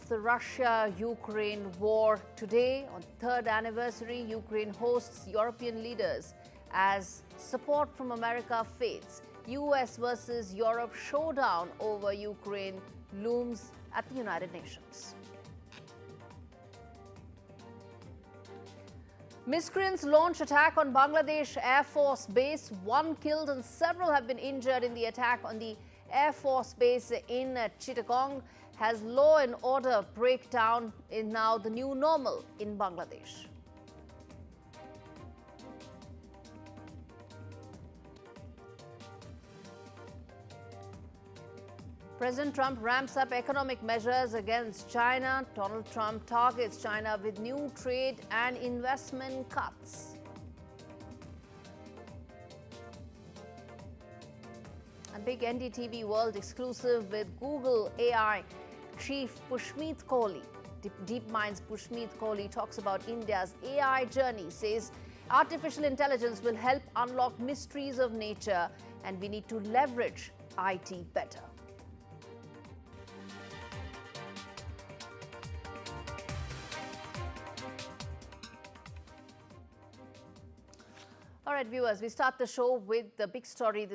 of the Russia-Ukraine war today. On the third anniversary, Ukraine hosts European leaders as support from America fades. US versus Europe showdown over Ukraine looms at the United Nations. Miscreants launch attack on Bangladesh Air Force base. 1 killed and several have been injured in the attack on the Air Force base in Chittagong. Has law and order breakdown is now the new normal in Bangladesh. President Trump ramps up economic measures against China. Donald Trump targets China with new trade and investment cuts. A big NDTV World exclusive with Google AI chief Pushmeet Kohli. DeepMind's Pushmeet Kohli talks about India's AI journey, says artificial intelligence will help unlock mysteries of nature and we need to leverage IT better. All right, viewers, we start the show with the big story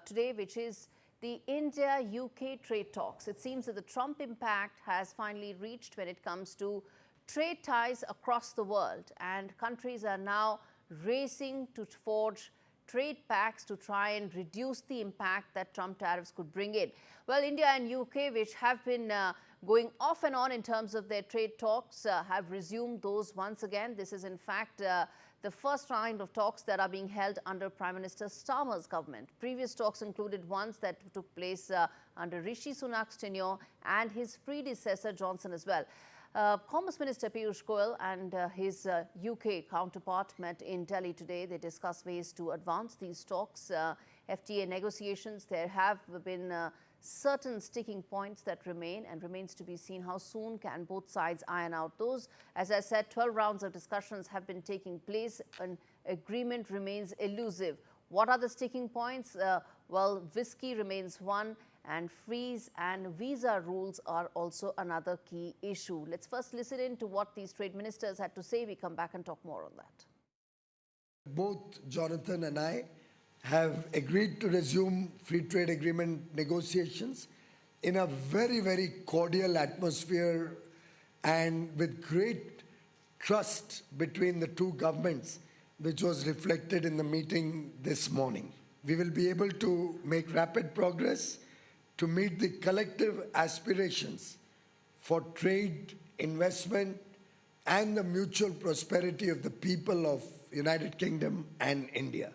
today, which is the India-UK trade talks. It seems that the Trump impact has finally reached when it comes to trade ties across the world, and countries are now racing to forge trade pacts to try and reduce the impact that Trump tariffs could bring in. Well, India and UK, which have been going off and on in terms of their trade talks, have resumed those once again. This is in fact the first round of talks that are being held under Prime Minister Starmer's government. Previous talks included ones that took place under Rishi Sunak's tenure and his predecessor Johnson as well. Commerce Minister Piyush Goyal and his UK counterpart met in Delhi today. They discussed ways to advance these talks. FTA negotiations, there have been certain sticking points that remain, and remains to be seen how soon can both sides iron out those. As I said, 12 rounds of discussions have been taking place and agreement remains elusive. What are the sticking points? Well, whiskey remains one, and freeze and visa rules are also another key issue. Let's first listen in to what these trade ministers had to say. We come back and talk more on that. Both Jonathan and I have agreed to resume free trade agreement negotiations in a very, very cordial atmosphere and with great trust between the two governments, which was reflected in the meeting this morning. We will be able to make rapid progress to meet the collective aspirations for trade, investment, and the mutual prosperity of the people of United Kingdom and India.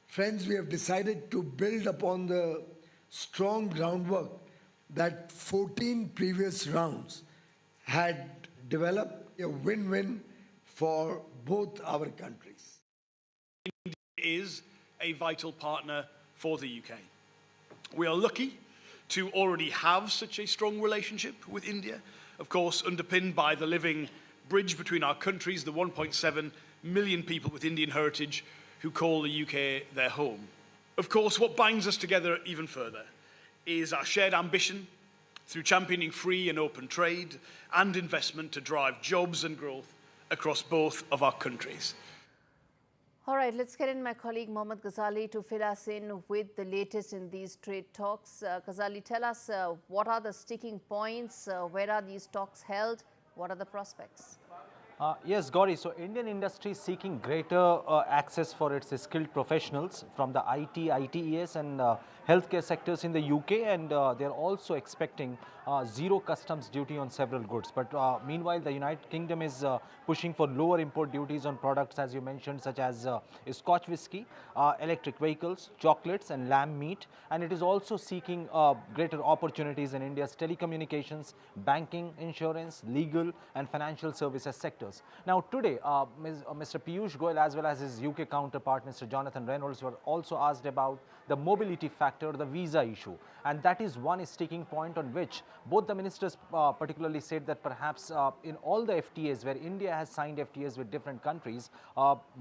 Friends, we have decided to build upon the strong groundwork that 14 previous rounds had developed, a win-win for both our countries. India is a vital partner for the UK. We are lucky to already have such a strong relationship with India, of course underpinned by the living bridge between our countries, the 1.7 million people with Indian heritage who call the UK their home. Of course, what binds us together even further is our shared ambition through championing free and open trade and investment to drive jobs and growth across both of our countries. All right, let's get in my colleague Mohammad Ghazali to fill us in with the latest in these trade talks. Ghazali, tell us what are the sticking points, where are these talks held, what are the prospects? Yes, Gaurie. So Indian industry is seeking greater access for its skilled professionals from the IT, ITES and healthcare sectors in the UK, and they're also expecting zero customs duty on several goods. But meanwhile, the United Kingdom is pushing for lower import duties on products, as you mentioned, such as Scotch whisky, electric vehicles, chocolates and lamb meat. And it is also seeking greater opportunities in India's telecommunications, banking, insurance, legal and financial services sectors. sectors. Now today, Mr. Piyush Goyal as well as his UK counterpart, Mr. Jonathan Reynolds, were also asked about the mobility factor, the visa issue. And that is one sticking point on which both the ministers particularly said that perhaps in all the FTAs where India has signed FTAs with different countries,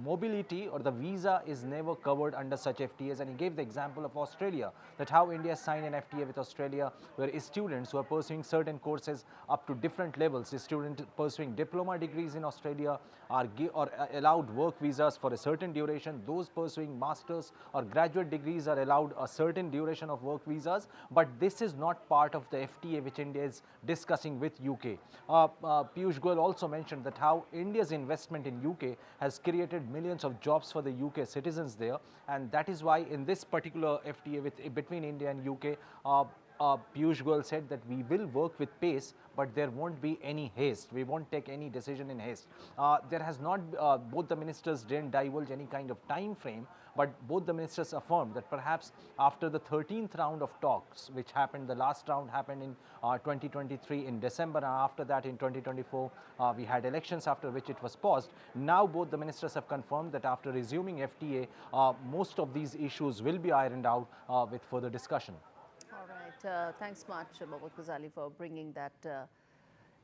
mobility or the visa is never covered under such FTAs. And he gave the example of Australia, that how India signed an FTA with Australia where students who are pursuing certain courses up to different levels, students pursuing diploma degrees in Australia are allowed work visas for a certain duration. Those pursuing masters or graduate degrees are allowed a certain duration of work visas, but this is not part of the FTA which India is discussing with UK. Piyush Goyal also mentioned that how India's investment in UK has created millions of jobs for the UK citizens there, and that is why in this particular FTA between India and UK, Piyush Goyal said that we will work with pace, but there won't be any haste. We won't take any decision in haste. There has not, both the ministers didn't divulge any kind of time frame, but both the ministers affirmed that perhaps after the 13th round of talks, which happened, the last round happened in 2023 in December, and after that in 2024, we had elections after which it was paused. Now both the ministers have confirmed that after resuming FTA, most of these issues will be ironed out with further discussion. All right. Thanks much, Mohammad Ghazali, for bringing that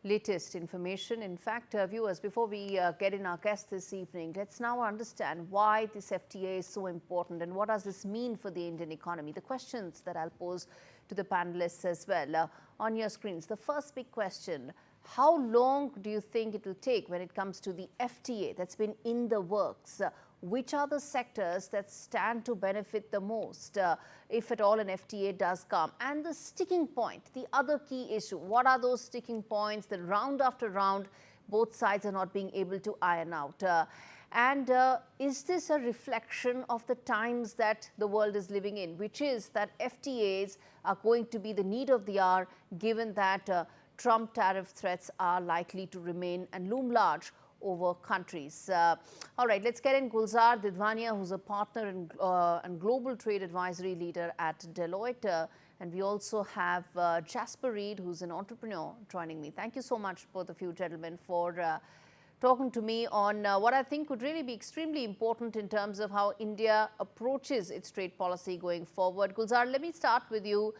latest information. In fact, viewers, before we get in our guest this evening, let's now understand why this FTA is so important and what does this mean for the Indian economy. The questions that I'll pose to the panelists as well on your screens. The first big question: how long do you think it will take when it comes to the FTA that's been in the works? Which are the sectors that stand to benefit the most if at all an FTA does come? And the sticking point, the other key issue, what are those sticking points that round after round both sides are not being able to iron out? And is this a reflection of the times that the world is living in, which is that FTAs are going to be the need of the hour, given that Trump tariff threats are likely to remain and loom large over countries. All right, let's get in Gulzar Didwania, who's a partner and global trade advisory leader at Deloitte. And we also have Jasper Reed, who's an entrepreneur, joining me. Thank you so much, both of you gentlemen, for talking to me on what I think would really be extremely important in terms of how India approaches its trade policy going forward. Gulzar, let me start with you.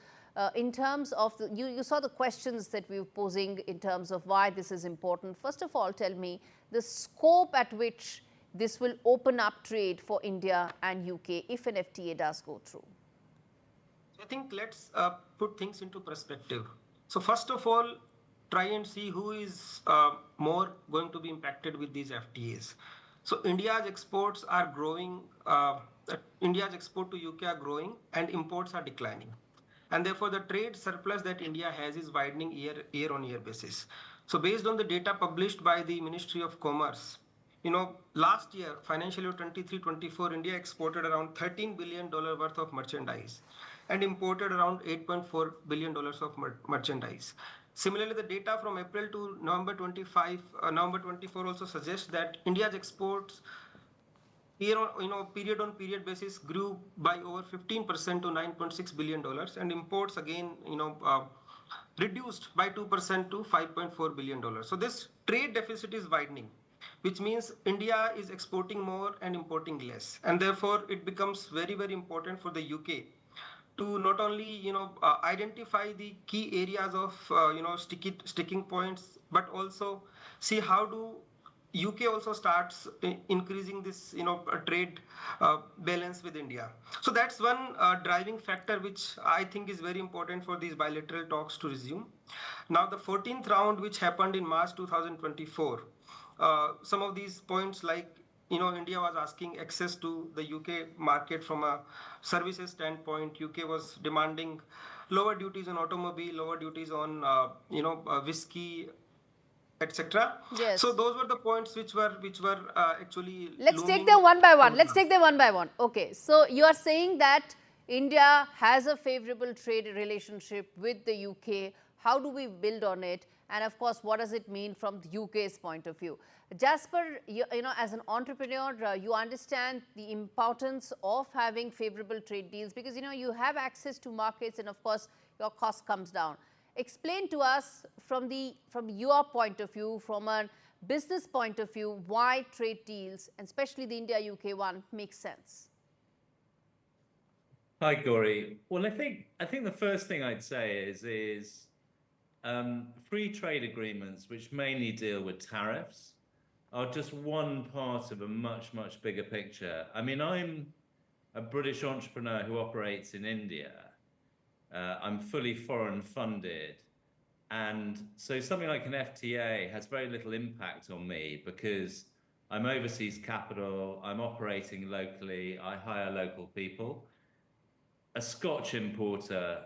In terms of, you saw the questions that we were posing in terms of why this is important. First of all, tell me the scope at which this will open up trade for India and UK if an FTA does go through. I think let's put things into perspective. So first of all, try and see who is more going to be impacted with these FTAs. So India's exports are growing, India's export to UK are growing and imports are declining. And therefore, the trade surplus that India has is widening year on year basis. So based on the data published by the Ministry of Commerce, last year, financial year 23-24, India exported around $13 billion worth of merchandise and imported around $8.4 billion of merchandise. Similarly, the data from April to November 24 also suggests that India's exports period on period basis grew by over 15% to $9.6 billion, and imports again, reduced by 2% to $5.4 billion. So this trade deficit is widening, which means India is exporting more and importing less. And therefore, it becomes very, very important for the UK to not only, identify the key areas of, sticking points, but also see how do UK also starts increasing this, trade balance with India. So that's one driving factor which I think is very important for these bilateral talks to resume. Now, the 14th round, which happened in March 2024, some of these points like, India was asking access to the UK market from a services standpoint. UK was demanding lower duties on automobile, lower duties on, whiskey, etc. Yes. So those were the points which were actually. Let's take them one by one. Let's take them one by one. Okay. So you are saying that India has a favorable trade relationship with the UK. How do we build on it? And of course, what does it mean from the UK's point of view? Jasper, as an entrepreneur, you understand the importance of having favorable trade deals because, you have access to markets and of course, your cost comes down. Explain to us from your point of view, from a business point of view, why trade deals, and especially the India-UK one, makes sense? Hi, Gaurie. Well, I think the first thing I'd say is free trade agreements, which mainly deal with tariffs, are just one part of a much, much bigger picture. I mean, I'm a British entrepreneur who operates in India. I'm fully foreign funded. And so something like an FTA has very little impact on me because I'm overseas capital, I'm operating locally, I hire local people. A Scotch importer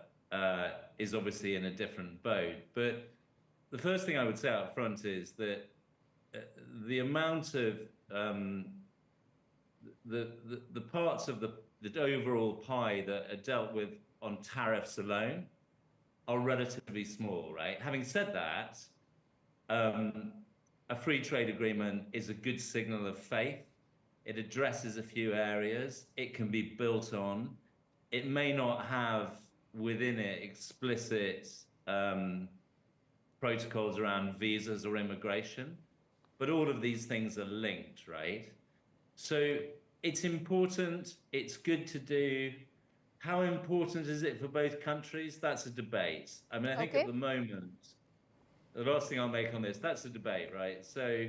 is obviously in a different boat. But the first thing I would say up front is that the amount of the parts of the overall pie that are dealt with on tariffs alone are relatively small, right? Having said that, a free trade agreement is a good signal of faith. It addresses a few areas. It can be built on. It may not have within it explicit protocols around visas or immigration, but all of these things are linked, right? So it's important, it's good to do. How important is it for both countries? That's a debate. I mean, I think at the moment, the last thing I'll make on this, that's a debate, right? So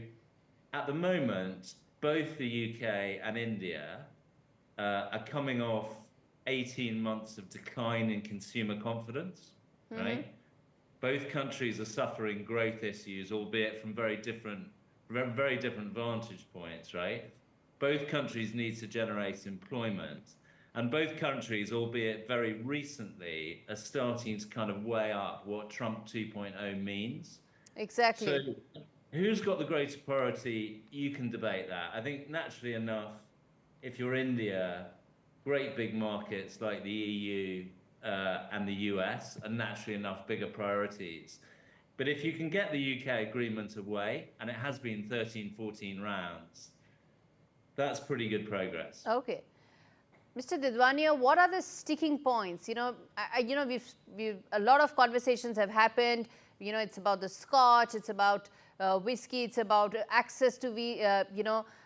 at the moment, both the UK and India are coming off 18 months of decline in consumer confidence, right? Both countries are suffering growth issues, albeit from very different vantage points, right? Both countries need to generate employment. And both countries, albeit very recently, are starting to kind of weigh up what Trump 2.0 means. Exactly. So who's got the greater priority? You can debate that. I think naturally enough, if you're India, great big markets like the EU and the US are naturally enough bigger priorities. But if you can get the UK agreement away, and it has been 13, 14 rounds, that's pretty good progress. Okay. Mr. Didwania, what are the sticking points? You know, we've a lot of conversations have happened. You know, it's about the Scotch, it's about whiskey, it's about access to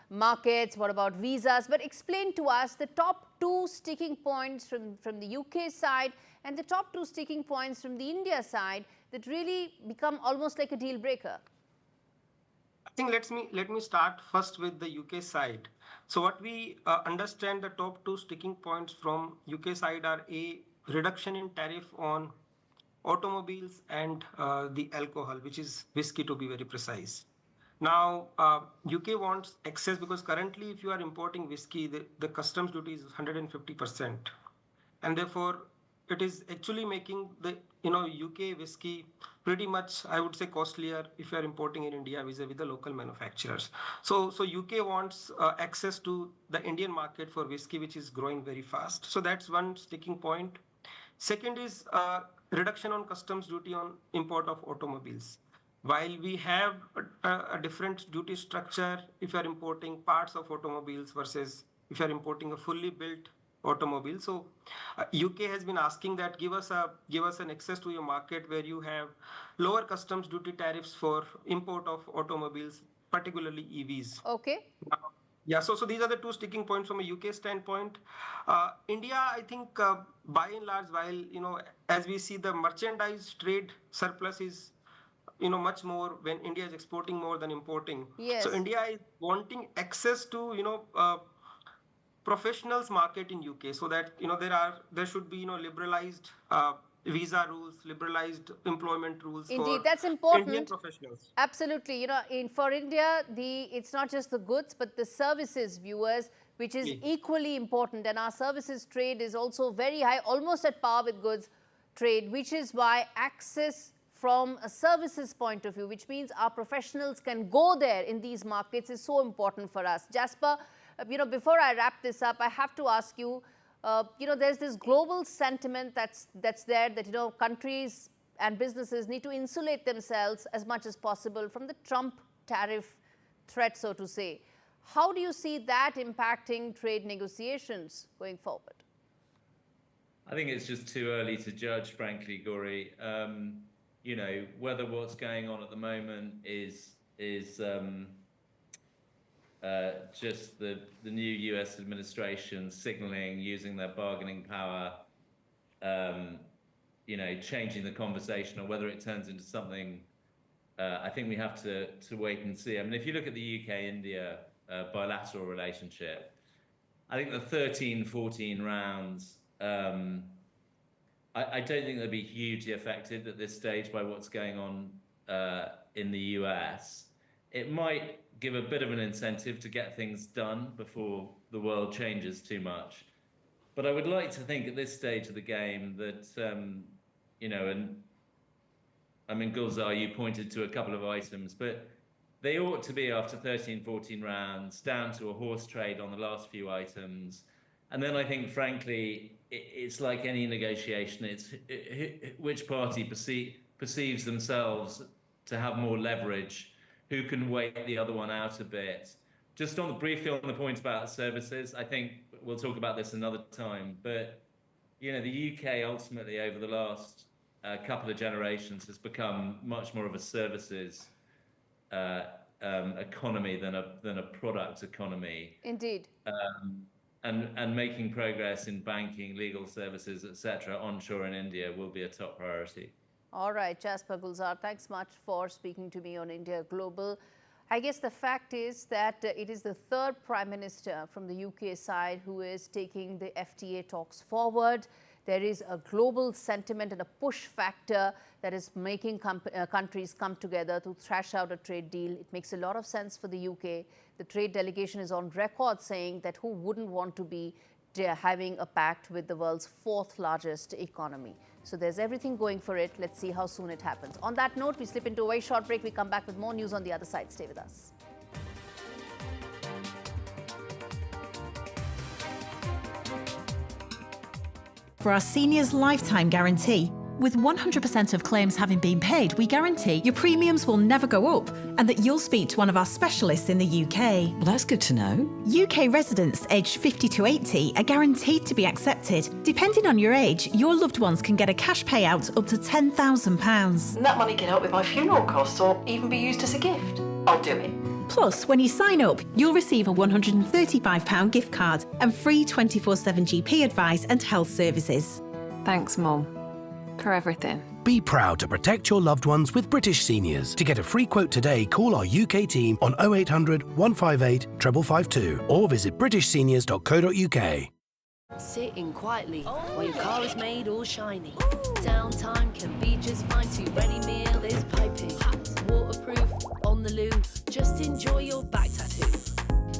markets. What about visas? But explain to us the top two sticking points from the UK side and the top two sticking points from the India side that really become almost like a deal breaker. I think let me start first with the UK side. So what we understand, the top two sticking points from UK side are a reduction in tariff on automobiles and the alcohol, which is whiskey to be very precise. Now, UK wants access because currently if you are importing whiskey, the customs duty is 150%. And therefore, it is actually making the UK whiskey pretty much, I would say, costlier if you are importing in India vis-a-vis the local manufacturers. So UK wants access to the Indian market for whiskey, which is growing very fast. So that's one sticking point. Second is reduction on customs duty on import of automobiles. While we have a different duty structure if you are importing parts of automobiles versus if you are importing a fully built automobile. So UK has been asking that give us an access to your market where you have lower customs duty tariffs for import of automobiles, particularly EVs. Okay. Yeah, so these are the two sticking points from a UK standpoint. India, I think, by and large, while as we see the merchandise trade surplus is much more when India is exporting more than importing. Yes. So India is wanting access to professionals market in UK, so that there should be liberalized visa rules, liberalized employment rules. Indeed, for that's important. Indian professionals. Absolutely. For India, it's not just the goods, but the services, viewers, which is equally important. And our services trade is also very high, almost at par with goods trade, which is why access from a services point of view, which means our professionals can go there in these markets, is so important for us. Jasper, before I wrap this up, I have to ask you, there's this global sentiment that's there that, countries and businesses need to insulate themselves as much as possible from the Trump tariff threat, so to say. How do you see that impacting trade negotiations going forward? I think it's just too early to judge, frankly, Gaurie. Whether what's going on at the moment is is just the new US administration signaling, using their bargaining power, you know, changing the conversation, or whether it turns into something. I think we have to wait and see. I mean, if you look at the UK-India bilateral relationship, I think the 13, 14 rounds, I don't think they'll be hugely affected at this stage by what's going on in the US. It might give a bit of an incentive to get things done before the world changes too much. But I would like to think at this stage of the game that, you know, and I mean, Gulzar, you pointed to a couple of items, but they ought to be, after 13, 14 rounds, down to a horse trade on the last few items. And then I think, frankly, it's like any negotiation. It's which party perceives themselves to have more leverage, who can wait the other one out a bit. Just briefly on the point about services, I think we'll talk about this another time, but you know, the UK ultimately over the last couple of generations has become much more of a services economy than a product economy. Indeed. And making progress in banking, legal services, etc., onshore in India will be a top priority. All right, Jasper Gulzar, thanks much for speaking to me on India Global. I guess the fact is that it is the third Prime Minister from the UK side who is taking the FTA talks forward. There is a global sentiment and a push factor that is making countries come together to thrash out a trade deal. It makes a lot of sense for the UK. The trade delegation is on record saying that who wouldn't want to be having a pact with the world's fourth largest economy. So there's everything going for it. Let's see how soon it happens. On that note, we slip into a very short break. We come back with more news on the other side. Stay with us. For our seniors' lifetime guarantee, with 100% of claims having been paid, we guarantee your premiums will never go up and that you'll speak to one of our specialists in the UK. Well, that's good to know. UK residents aged 50 to 80 are guaranteed to be accepted. Depending on your age, your loved ones can get a cash payout up to £10,000. And that money can help with my funeral costs or even be used as a gift. I'll do it. Plus, when you sign up, you'll receive a £135 gift card and free 24/7 GP advice and health services. Thanks, Mum, for everything. Be proud to protect your loved ones with British Seniors. To get a free quote today, call our UK team on 0800 158 552 or visit britishseniors.co.uk. Sitting quietly while your car is made all shiny. Downtime can be just fine too. Ready meal is piping. Waterproof on the loo. Just enjoy your back tattoo.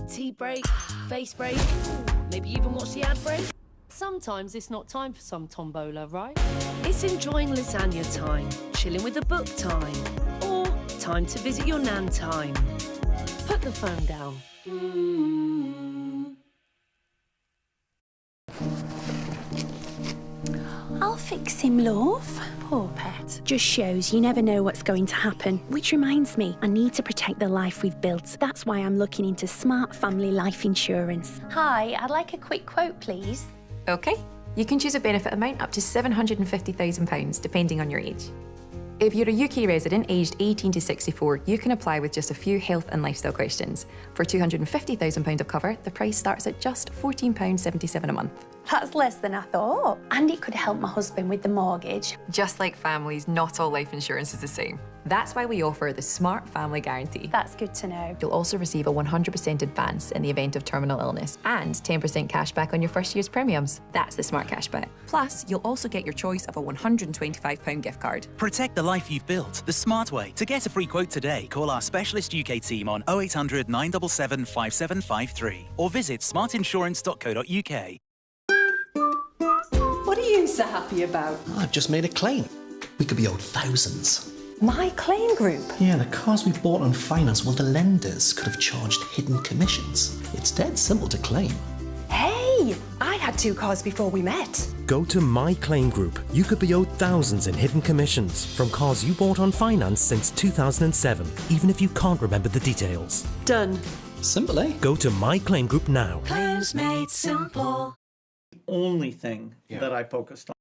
Tea break, face break, maybe even watch the ad break. Sometimes it's not time for some tombola, right? It's enjoying lasagna time, chilling with a book time, or time to visit your nan time. Put the phone down. I'll fix him, love. Poor pet. Just shows you never know what's going to happen. Which reminds me, I need to protect the life we've built. That's why I'm looking into Smart Family Life Insurance. Hi, I'd like a quick quote, please. OK, you can choose a benefit amount up to £750,000, depending on your age. If you're a UK resident aged 18 to 64, you can apply with just a few health and lifestyle questions. For £250,000 of cover, the price starts at just £14.77 a month. That's less than I thought. And it could help my husband with the mortgage. Just like families, not all life insurance is the same. That's why we offer the Smart Family Guarantee. That's good to know. You'll also receive a 100% advance in the event of terminal illness and 10% cash back on your first year's premiums. That's the Smart Cashback. Plus, you'll also get your choice of a £125 gift card. Protect the life you've built the smart way. To get a free quote today, call our specialist UK team on 0800 977 5753 or visit smartinsurance.co.uk. What are you so happy about? I've just made a claim. We could be owed thousands. My claim group? Yeah, the cars we bought on finance, well, the lenders could have charged hidden commissions. It's dead simple to claim. Hey, I had 2 cars before we met. Go to My Claim Group. You could be owed thousands in hidden commissions from cars you bought on finance since 2007, even if you can't remember the details. Done. Simple, eh? Go to My Claim Group now. Claims made simple. Only thing that I focused on.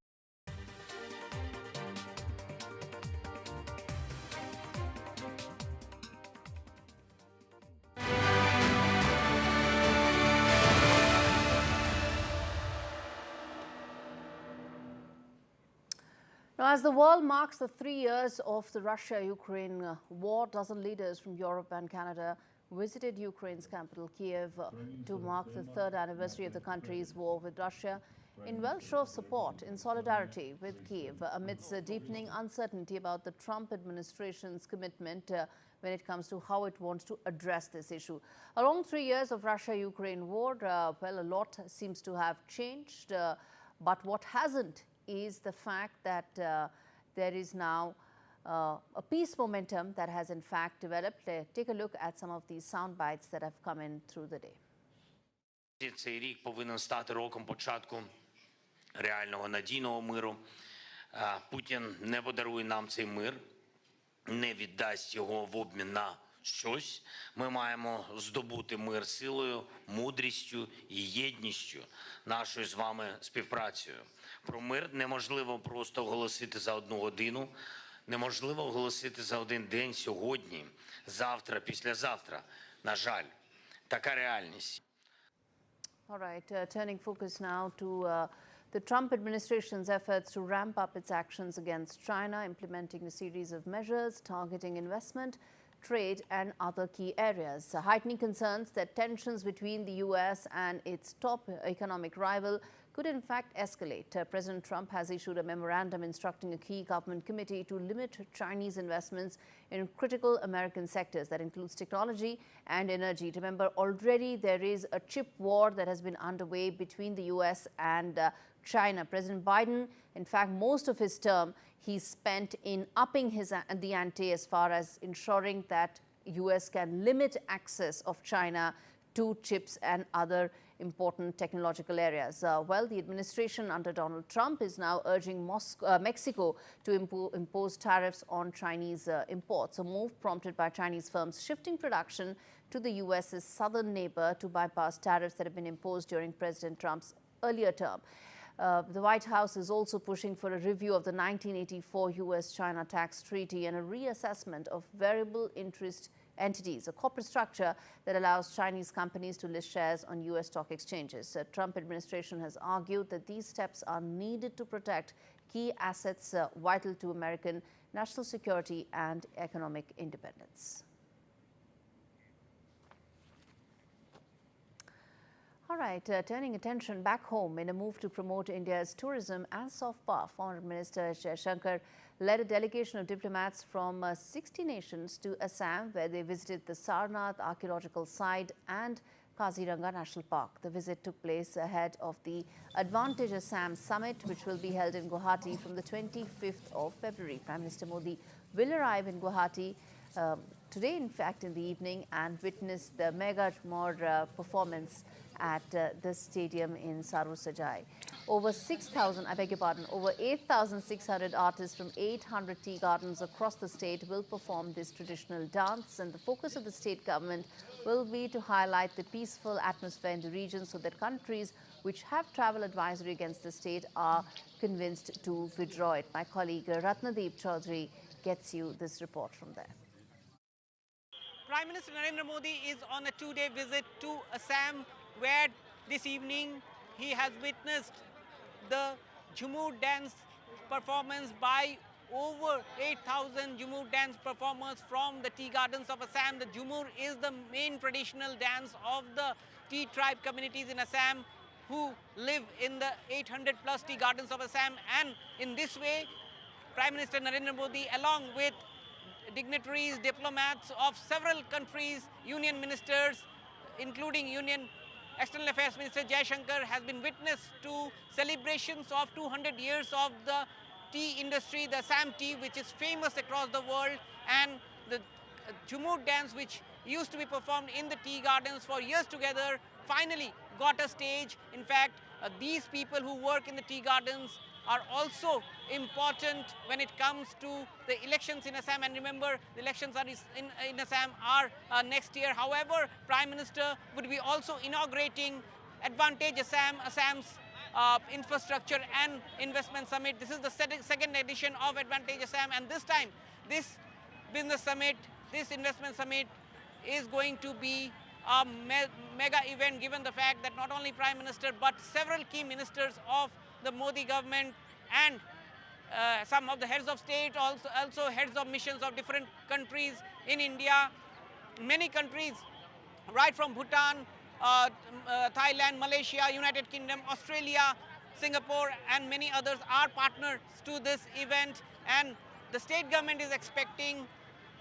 Now, as the world marks the 3 years of the Russia-Ukraine war, dozen leaders from Europe and Canada visited Ukraine's capital, Kiev, to mark the third anniversary of the country's war with Russia, in well show of support in solidarity with Kiev amidst a deepening uncertainty about the Trump administration's commitment when it comes to how it wants to address this issue. Along 3 years of Russia-Ukraine war, well, a lot seems to have changed, but what hasn't is the fact that there is now a peace momentum that has in fact developed. Take a look at some of these sound bites that have come in through the day. Цей рік повинен стати роком початку реального надійного миру. Путін не подарує нам цей мир, не віддасть його в обмін на щось. Ми маємо здобути мир силою, мудрістю і єдністю, нашою з вами співпрацею. Про мир неможливо просто оголосити за одну годину, неможливо оголосити за один день сьогодні, завтра, післязавтра. На жаль, така реальність. All right, turning focus now to the Trump administration's efforts to ramp up its actions against China, implementing a series of measures targeting investment, trade and other key areas, heightening concerns that tensions between the U.S. and its top economic rival could in fact escalate. President Trump has issued a memorandum instructing a key government committee to limit Chinese investments in critical American sectors that includes technology and energy. Remember, already there is a chip war that has been underway between the U.S. and China. President Biden, in fact, most of his term he spent in upping the ante as far as ensuring that U.S. can limit access of China to chips and other important technological areas. Well, the administration under Donald Trump is now urging Mexico to impose tariffs on Chinese imports, a move prompted by Chinese firms shifting production to the U.S.'s southern neighbor to bypass tariffs that have been imposed during President Trump's earlier term. The White House is also pushing for a review of the 1984 U.S.-China tax treaty and a reassessment of variable interest entities, a corporate structure that allows Chinese companies to list shares on U.S. stock exchanges. The Trump administration has argued that these steps are needed to protect key assets vital to American national security and economic independence. All right, turning attention back home in a move to promote India's tourism and soft power, Foreign Minister Jaishankar led a delegation of diplomats from 60 nations to Assam, where they visited the Sarnath archaeological site and Kaziranga National Park. The visit took place ahead of the Advantage Assam Summit, which will be held in Guwahati from the 25th of February. Prime Minister Modi will arrive in Guwahati today, in fact, in the evening, and witness the Mega Jhumar performance at the stadium in Saru Sajai. Over 6,000, I beg your pardon, over 8,600 artists from 800 tea gardens across the state will perform this traditional dance, and the focus of the state government will be to highlight the peaceful atmosphere in the region so that countries which have travel advisory against the state are convinced to withdraw it. My colleague Ratnadeep Chaudhary gets you this report from there. Prime Minister Narendra Modi is on a two-day visit to Assam, where this evening he has witnessed the Jhumur dance performance by over 8,000 Jhumur dance performers from the tea gardens of Assam. The Jhumur is the main traditional dance of the tea tribe communities in Assam who live in the 800 plus tea gardens of Assam, and in this way Prime Minister Narendra Modi, along with dignitaries, diplomats of several countries, union ministers, including Union External Affairs Minister Jaishankar, has been witness to celebrations of 200 years of the tea industry, the Assam tea, which is famous across the world, and the Jhumur dance, which used to be performed in the tea gardens for years together, finally got a stage. In fact, these people who work in the tea gardens are also important when it comes to the elections in Assam. And remember, the elections are in Assam are next year. However, Prime Minister would be also inaugurating Advantage Assam, Assam's Infrastructure and Investment Summit. This is the second edition of Advantage Assam, and this time, this business summit, this investment summit is going to be a mega event, given the fact that not only Prime Minister but several key ministers of the Modi government and some of the heads of state, also heads of missions of different countries in India. Many countries, right from Bhutan, Thailand, Malaysia, United Kingdom, Australia, Singapore, and many others are partners to this event. And the state government is expecting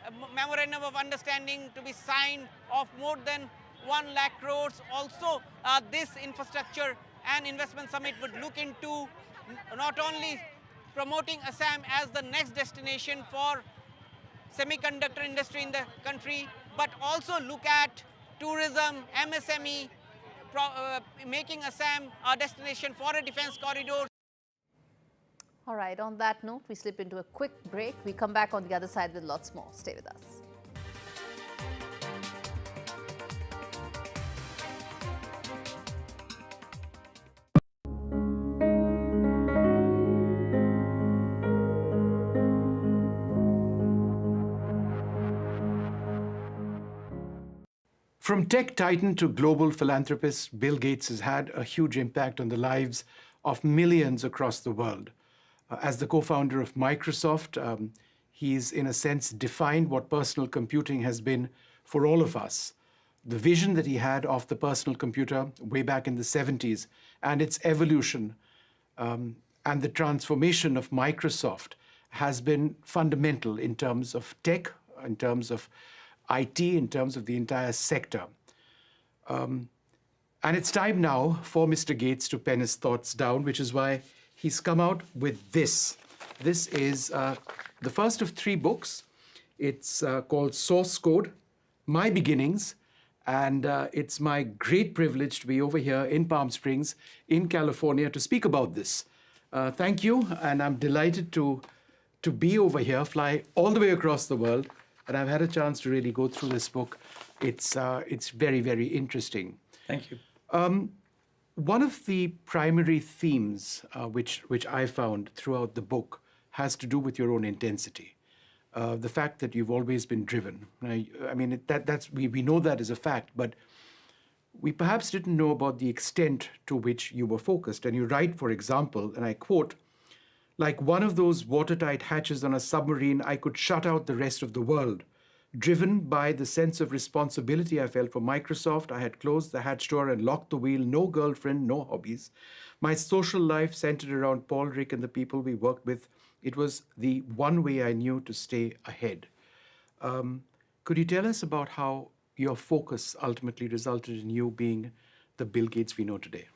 a memorandum of understanding to be signed of more than 1 lakh crores. Also, this infrastructure and investment summit would look into not only promoting Assam as the next destination for semiconductor industry in the country, but also look at tourism, MSME, making Assam a destination for a defense corridor. All right, on that note, we slip into a quick break. We come back on the other side with lots more. Stay with us. From tech titan to global philanthropist, Bill Gates has had a huge impact on the lives of millions across the world. As the co-founder of Microsoft, he's in a sense defined what personal computing has been for all of us. The vision that he had of the personal computer way back in the 70s and its evolution and the transformation of Microsoft has been fundamental in terms of tech, in terms of IT, in terms of the entire sector. And it's time now for Mr. Gates to pen his thoughts down, which is why he's come out with this. This is the first of 3 books. It's called Source Code, My Beginnings, and it's my great privilege to be over here in Palm Springs, in California, to speak about this. Thank you, and I'm delighted to be over here, fly all the way across the world, and I've had a chance to really go through this book. It's very, very interesting. Thank you. One of the primary themes which I found throughout the book has to do with your own intensity. The fact that you've always been driven. I mean, we know that is a fact, but we perhaps didn't know about the extent to which you were focused. And you write, for example, and I quote, "Like one of those watertight hatches on a submarine, I could shut out the rest of the world. Driven by the sense of responsibility I felt for Microsoft, I had closed the hatch door and locked the wheel. No girlfriend, no hobbies. My social life centered around Paul, Rick, and the people we worked with. It was the one way I knew to stay ahead." Could you tell us about how your focus ultimately resulted in you being the Bill Gates we know today?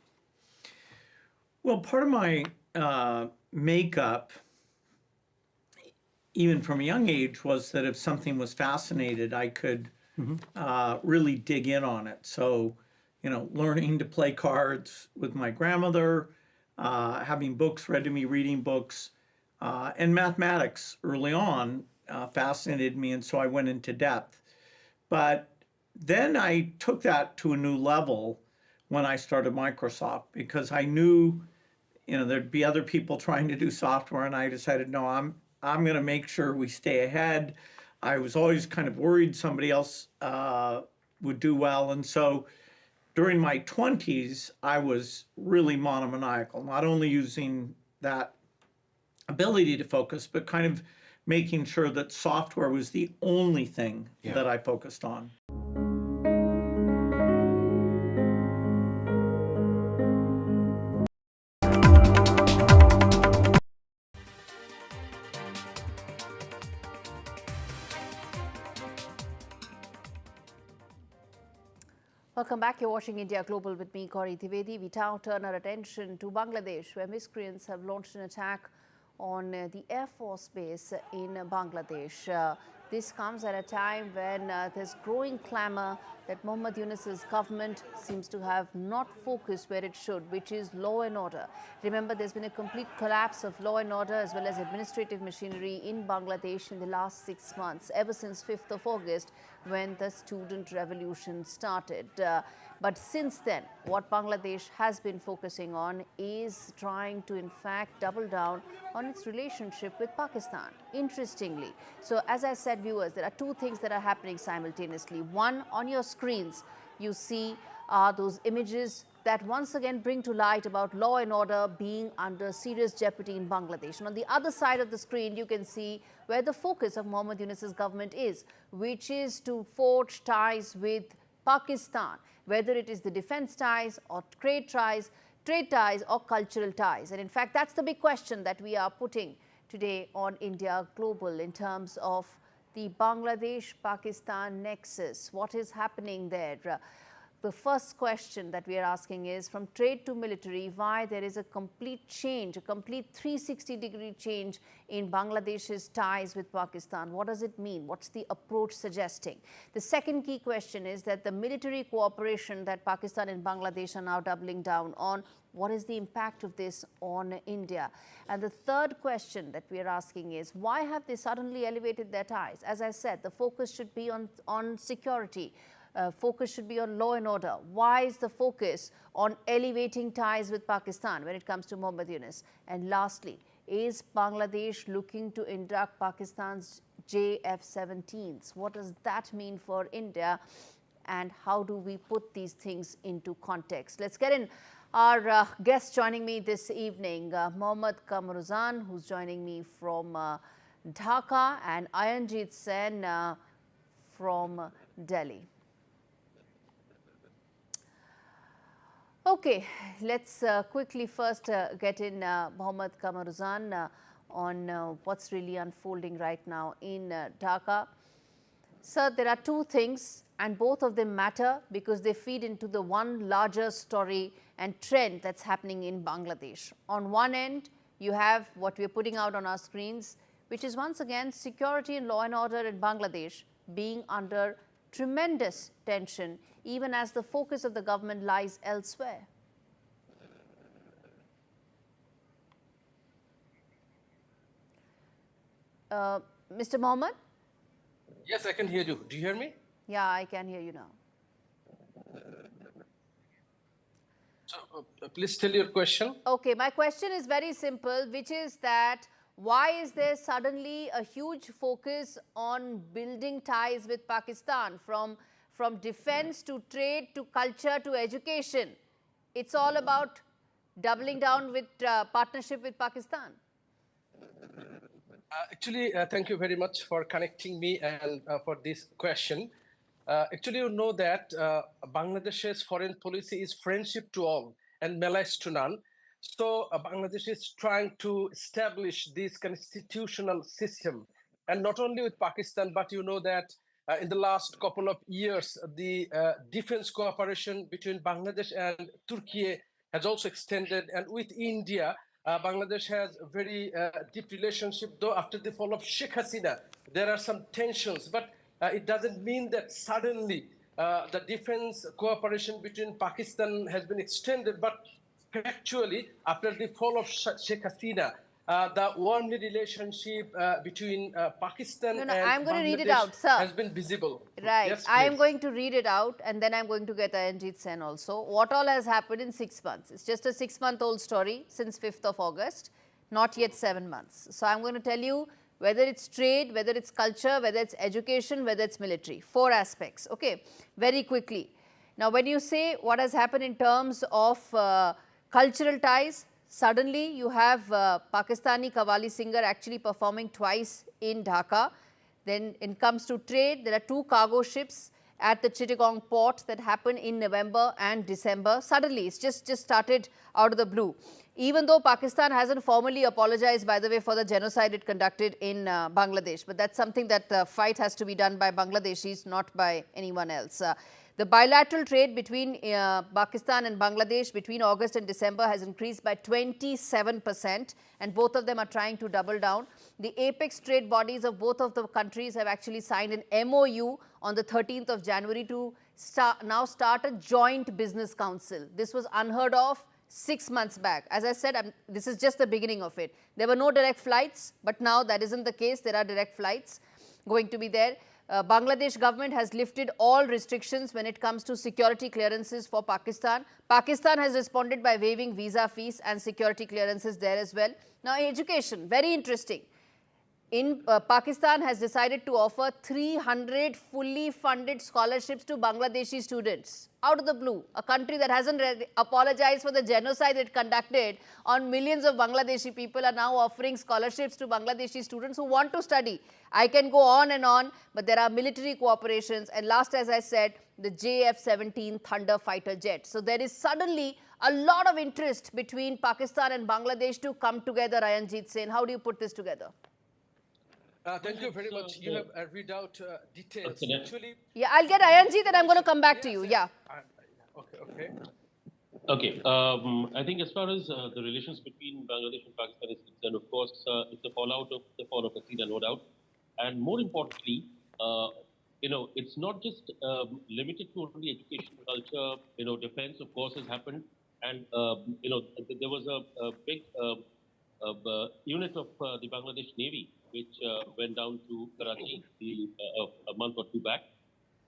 Well, part of my makeup, even from a young age, was that if something was fascinated, I could really dig in on it. So, learning to play cards with my grandmother, having books read to me, reading books, and mathematics early on fascinated me, and so I went into depth. But then I took that to a new level when I started Microsoft, because I knew there'd be other people trying to do software, and I decided, no, I'm going to make sure we stay ahead. I was always kind of worried somebody else would do well. And so during my 20s, I was really monomaniacal, not only using that ability to focus, but kind of making sure that software was the only thing that I focused on. Welcome back. You're watching India Global with me, Gaurie Dwivedi. We now turn our attention to Bangladesh, where miscreants have launched an attack on the Air Force base in Bangladesh. This comes at a time when there's growing clamor that Mohammad Yunus's government seems to have not focused where it should, which is law and order. Remember, there's been a complete collapse of law and order as well as administrative machinery in Bangladesh in the last 6 months, ever since 5th of August, when the student revolution started. But since then, what Bangladesh has been focusing on is trying to, in fact, double down on its relationship with Pakistan, interestingly. So as I said, viewers, there are 2 things that are happening simultaneously. One, on your screens, you see are those images that once again bring to light about law and order being under serious jeopardy in Bangladesh. And on the other side of the screen, you can see where the focus of Mohammad Yunus's government is, which is to forge ties with Pakistan, whether it is the defense ties or trade ties or cultural ties. And in fact, that's the big question that we are putting today on India Global in terms of the Bangladesh-Pakistan nexus. What is happening there? The first question that we are asking is, from trade to military, why there is a complete change, a complete 360-degree change in Bangladesh's ties with Pakistan. What does it mean? What's the approach suggesting? The second key question is that the military cooperation that Pakistan and Bangladesh are now doubling down on, what is the impact of this on India? And the third question that we are asking is, why have they suddenly elevated their ties? As I said, the focus should be on security. Focus should be on law and order. Why is the focus on elevating ties with Pakistan when it comes to Mohammad Yunus? And lastly, is Bangladesh looking to induct Pakistan's JF-17s? What does that mean for India? And how do we put these things into context? Let's get in our guest joining me this evening, Mohammad Kamruzan, who's joining me from Dhaka, and Ayanjit Sen from Delhi. Okay, let's quickly first get in Mohammad Kamruzan on what's really unfolding right now in Dhaka. Sir, there are two things, and both of them matter because they feed into the one larger story and trend that's happening in Bangladesh. On one end, you have what we're putting out on our screens, which is once again security and law and order in Bangladesh being under tremendous tension, even as the focus of the government lies elsewhere. Mr. Mohammed? Yes, I can hear you. Do you hear me? Yeah, I can hear you now. So, please tell your question. Okay, my question is very simple, which is that why is there suddenly a huge focus on building ties with Pakistan, from defense to trade to culture to education? It's all about doubling down with partnership with Pakistan. Actually, thank you very much for connecting me and for this question. Actually, you know that Bangladesh's foreign policy is friendship to all and malice to none. So Bangladesh is trying to establish this constitutional system, and not only with Pakistan, but you know that in the last couple of years, the defense cooperation between Bangladesh and Turkey has also extended, and with India, Bangladesh has a very deep relationship, though after the fall of Sheikh Hasina, there are some tensions, but it doesn't mean that suddenly the defense cooperation between Pakistan has been extended, but actually, after the fall of Sheikh Hasina, the warmly relationship between Pakistan and I'm going to read it Bangladesh out, sir. has been visible. Right. Yes, I am please. going to read it out, and then I'm going to get Ayanjit Sen also. What all has happened in 6 months? It's just a 6-month-old story since 5th of August, not yet 7 months. So I'm going to tell you whether it's trade, whether it's culture, whether it's education, whether it's military. 4 aspects. Okay. Very quickly. Now, when you say what has happened in terms of cultural ties, suddenly you have Pakistani Qawwali singer actually performing twice in Dhaka. Then it comes to trade, there are 2 cargo ships at the Chittagong port that happened in November and December. Suddenly, it's just started out of the blue. Even though Pakistan hasn't formally apologized, by the way, for the genocide it conducted in Bangladesh. But that's something that the fight has to be done by Bangladeshis, not by anyone else. The bilateral trade between Pakistan and Bangladesh between August and December has increased by 27%, and both of them are trying to double down. The apex trade bodies of both of the countries have actually signed an MOU on the 13th of January to now start a joint business council. This was unheard of 6 months back. As I said, this is just the beginning of it. There were no direct flights, but now that isn't the case. There are direct flights going to be there. Bangladesh government has lifted all restrictions when it comes to security clearances for Pakistan. Pakistan has responded by waiving visa fees and security clearances there as well. Now, education, very interesting. Pakistan has decided to offer 300 fully funded scholarships to Bangladeshi students out of the blue. A country that hasn't apologized for the genocide it conducted on millions of Bangladeshi people are now offering scholarships to Bangladeshi students who want to study. I can go on, but there are military cooperations. And last, as I said, the JF-17 Thunder fighter jet. So there is suddenly a lot of interest between Pakistan and Bangladesh to come together. Ayanjit Sen, how do you put this together? Thank you very much. You have read out details. Actually, yeah, I'll get Ayanjit and I'm going to come back to you. Yeah. Okay. I think as far as the relations between Bangladesh and Pakistan is concerned, of course, it's a fallout of the fall of Hasina, no doubt. And more importantly, it's not just limited to only education, culture, defense, of course, has happened. And, there was a big unit of the Bangladesh Navy, which went down to Karachi a month or two back.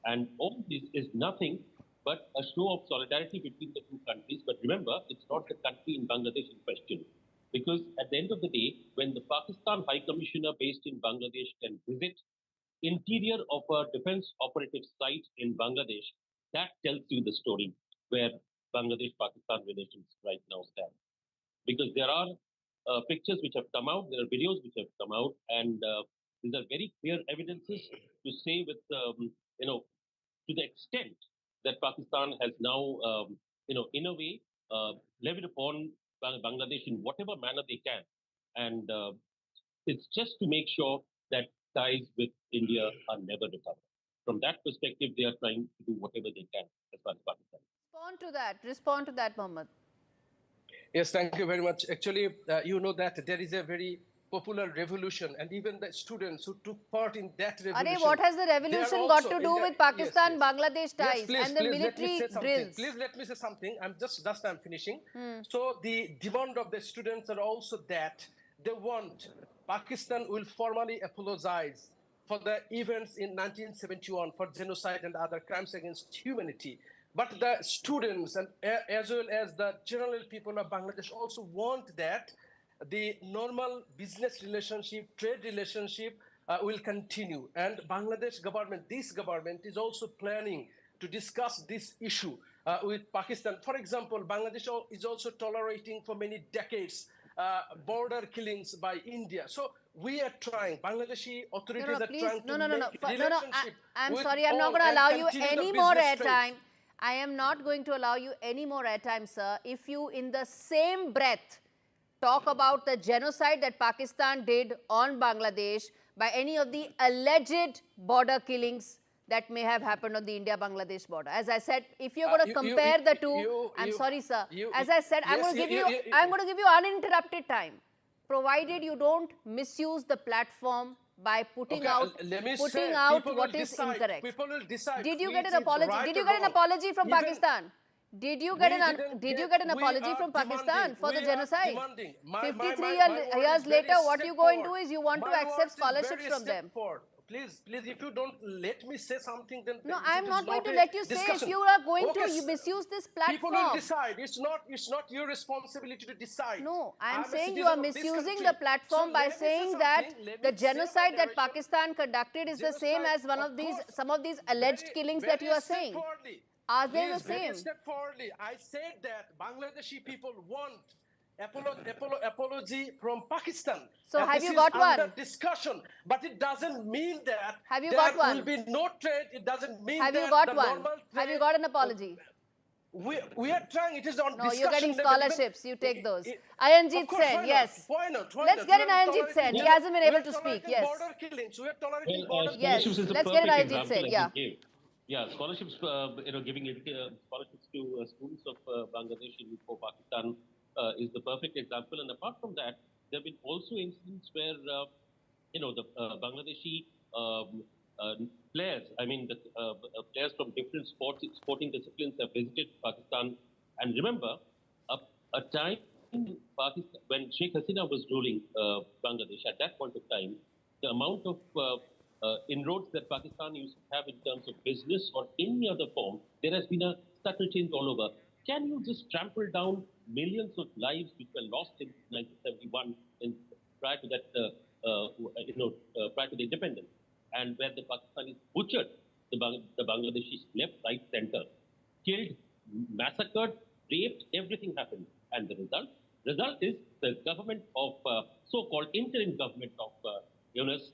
And all this is nothing but a show of solidarity between the two countries. But remember, it's not the country in Bangladesh in question. Because at the end of the day, when the Pakistan High Commissioner based in Bangladesh can visit interior of a defense operative site in Bangladesh, that tells you the story where Bangladesh-Pakistan relations right now stand. Because there are pictures which have come out, there are videos which have come out, and these are very clear evidences to say with, to the extent that Pakistan has now, in a way, levied upon Bangladesh in whatever manner they can. And it's just to make sure that ties with India are never recovered. From that perspective, they are trying to do whatever they can as far as Pakistan. Respond to that, Mohammed. Yes, thank you very much. Actually, you know that there is a very popular revolution, and even the students who took part in that revolution. What has the revolution got to do with Pakistan-Bangladesh ties and the military drills? Please let me say something. I'm finishing. So the demand of the students are also that they want Pakistan will formally apologize for the events in 1971 for genocide and other crimes against humanity. But the students and as well as the general people of Bangladesh also want that the normal business relationship, trade relationship will continue. And Bangladesh government, this government is also planning to discuss this issue with Pakistan. For example, Bangladesh is also tolerating for many decades border killings by India. So we are trying, Bangladeshi authorities are trying to make relationship. I'm sorry, I'm not going to allow you any more airtime. I am not going to allow you any more airtime, sir. If you, in the same breath, talk about the genocide that Pakistan did on Bangladesh by any of the alleged border killings that may have happened on the India-Bangladesh border. As I said, if you're going to compare the two, I'm sorry, sir. As I said, I'm going to give you uninterrupted time, provided you don't misuse the platform by putting out what is incorrect. People will decide. Did you get an apology? Did you get an apology from Pakistan? Did you get an apology from Pakistan for the genocide? 53 years later, what you go and do is you want to accept scholarships from them. Please, if you don't let me say something, then no, I am not going to let you say. If you are going to misuse this platform, people will decide. It's not your responsibility to decide. No, I am saying you are misusing the platform by saying that the genocide that Pakistan conducted is the same as some of these alleged killings that you are saying. Are they the same? I said that Bangladeshi people want apology from Pakistan. So have you got one? Under discussion, but it doesn't mean that have you got one? Will be no trade. It doesn't mean have that you got the one? Normal trade, have you got an apology? We are trying. It is on discussion. No, you're getting scholarships. You take those. Ayanjit Sen, yes. Why not? Let's get an Ayanjit Sen. He hasn't been able to speak. Yes. Border killings. We are tolerating border yes. killings. Let's get an Ayanjit Sen. Yeah. Yeah, scholarships. Giving scholarships to students of Bangladesh for Pakistan is the perfect example. And apart from that, there have been also incidents where the Bangladeshi players, players from different sporting disciplines have visited Pakistan. And remember, a time in Pakistan when Sheikh Hasina was ruling Bangladesh, at that point of time, the amount of inroads that Pakistan used to have in terms of business or any other form, there has been a subtle change all over. Can you just trample down millions of lives which were lost in 1971 and prior to that prior to the independence, and where the Pakistanis butchered the Bangladeshis left, right, center, killed, massacred, raped, everything happened. And the result is the government of, so-called interim government of Yunus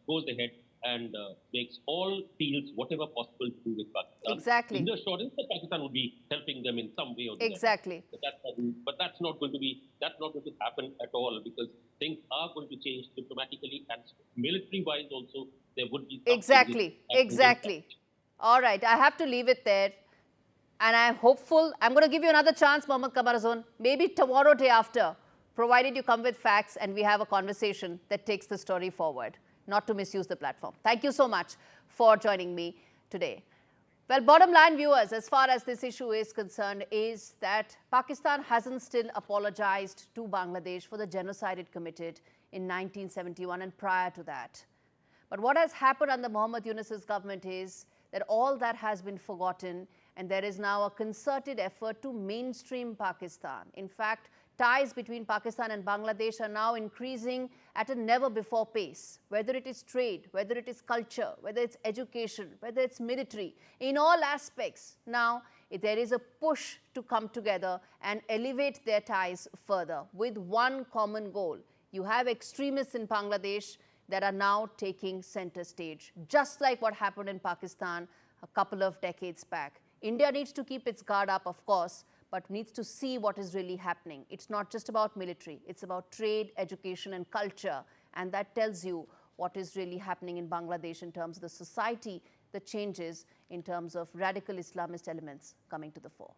goes ahead and makes all deals, whatever possible, to do with Pakistan. Exactly. In the assurance that Pakistan would be helping them in some way or the Exactly. other. But that's not going to happen at all, because things are going to change diplomatically and military-wise also. There would be some Exactly. Exactly. All right. I have to leave it there. And I'm hopeful. I'm going to give you another chance, Mohammad Kamarazon, maybe tomorrow, day after, provided you come with facts and we have a conversation that takes the story forward, not to misuse the platform. Thank you so much for joining me today. Well, bottom line, viewers, as far as this issue is concerned, is that Pakistan hasn't still apologized to Bangladesh for the genocide it committed in 1971 and prior to that. But what has happened under Muhammad Yunus's government is that all that has been forgotten, and there is now a concerted effort to mainstream Pakistan. In fact, ties between Pakistan and Bangladesh are now increasing at a never-before pace, whether it is trade, whether it is culture, whether it's education, whether it's military, in all aspects. Now, there is a push to come together and elevate their ties further with one common goal. You have extremists in Bangladesh that are now taking center stage, just like what happened in Pakistan a couple of decades back. India needs to keep its guard up, of course, but needs to see what is really happening. It's not just about military, it's about trade, education and culture. And that tells you what is really happening in Bangladesh in terms of the society, the changes in terms of radical Islamist elements coming to the fore.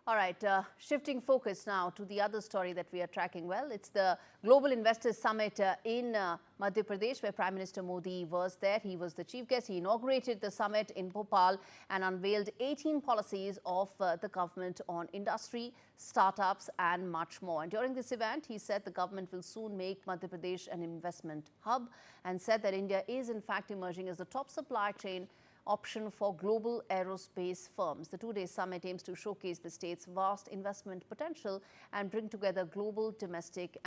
All right, shifting focus now to the other story that we are tracking well. It's the Global Investors Summit in Madhya Pradesh, where Prime Minister Modi was there. He was the chief guest. He inaugurated the summit in Bhopal and unveiled 18 policies of the government on industry, startups and much more. And during this event, he said the government will soon make Madhya Pradesh an investment hub, and said that India is in fact emerging as the top supply chain option for global aerospace firms. The two-day summit aims to showcase the state's vast investment potential and bring together global, domestic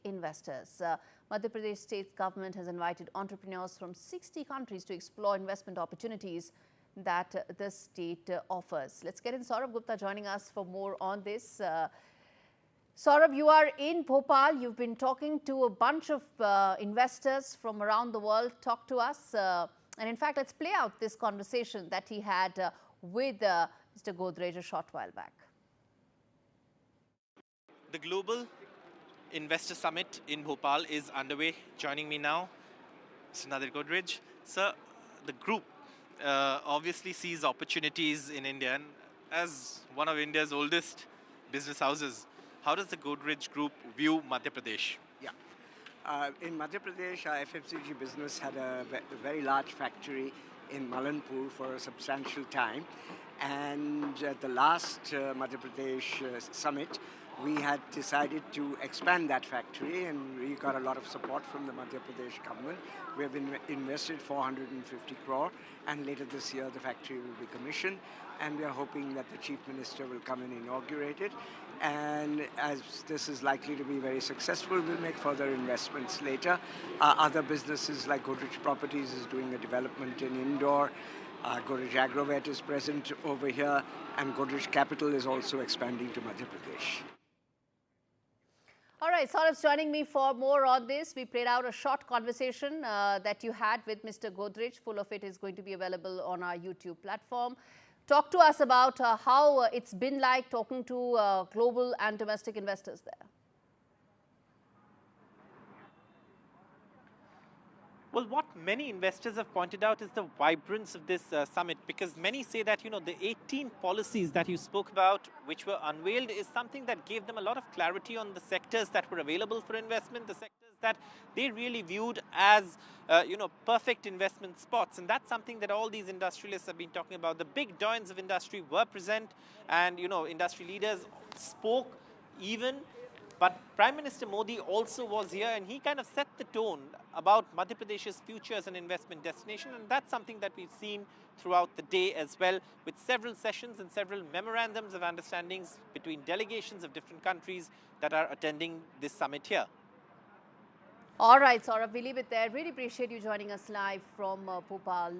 investors. Madhya Pradesh state government has invited entrepreneurs from 60 countries to explore investment opportunities that the state offers. Let's get in Saurabh Gupta joining us for more on this. Saurabh, you are in Bhopal. You've been talking to a bunch of investors from around the world. Talk to us. And in fact, let's play out this conversation that he had with Mr. Godrej a short while back. The Global Investor Summit in Bhopal is underway. Joining me now, Mr. Nadir Godrej. Sir, the group obviously sees opportunities in India, and as one of India's oldest business houses, how does the Godrej Group view Madhya Pradesh? Yeah. In Madhya Pradesh, our FMCG business had a very large factory in Malanpur for a substantial time. And at the last Madhya Pradesh summit, we had decided to expand that factory, and we got a lot of support from the Madhya Pradesh government. We have invested 450 crore, and later this year the factory will be commissioned, and we are hoping that the Chief Minister will come and inaugurate it. And as this is likely to be very successful, we'll make further investments later. Other businesses like Godrej Properties is doing a development in Indore. Godrej Agrovet is present over here, and Godrej Capital is also expanding to Madhya Pradesh. All right, Saurabh's joining me for more on this. We played out a short conversation that you had with Mr. Godrej. Full of it is going to be available on our YouTube platform. Talk to us about how it's been like talking to global and domestic investors there. Well, what many investors have pointed out is the vibrance of this summit, because many say that, the 18 policies that you spoke about, which were unveiled, is something that gave them a lot of clarity on the sectors that were available for investment, the sectors that they really viewed as, perfect investment spots. And that's something that all these industrialists have been talking about. The big doyens of industry were present, and, industry leaders spoke even But Prime Minister Modi also was here, and he kind of set the tone about Madhya Pradesh's future as an investment destination, and that's something that we've seen throughout the day as well, with several sessions and several memorandums of understandings between delegations of different countries that are attending this summit here. All right, Saurabh, we leave it there. Really appreciate you joining us live from Bhopal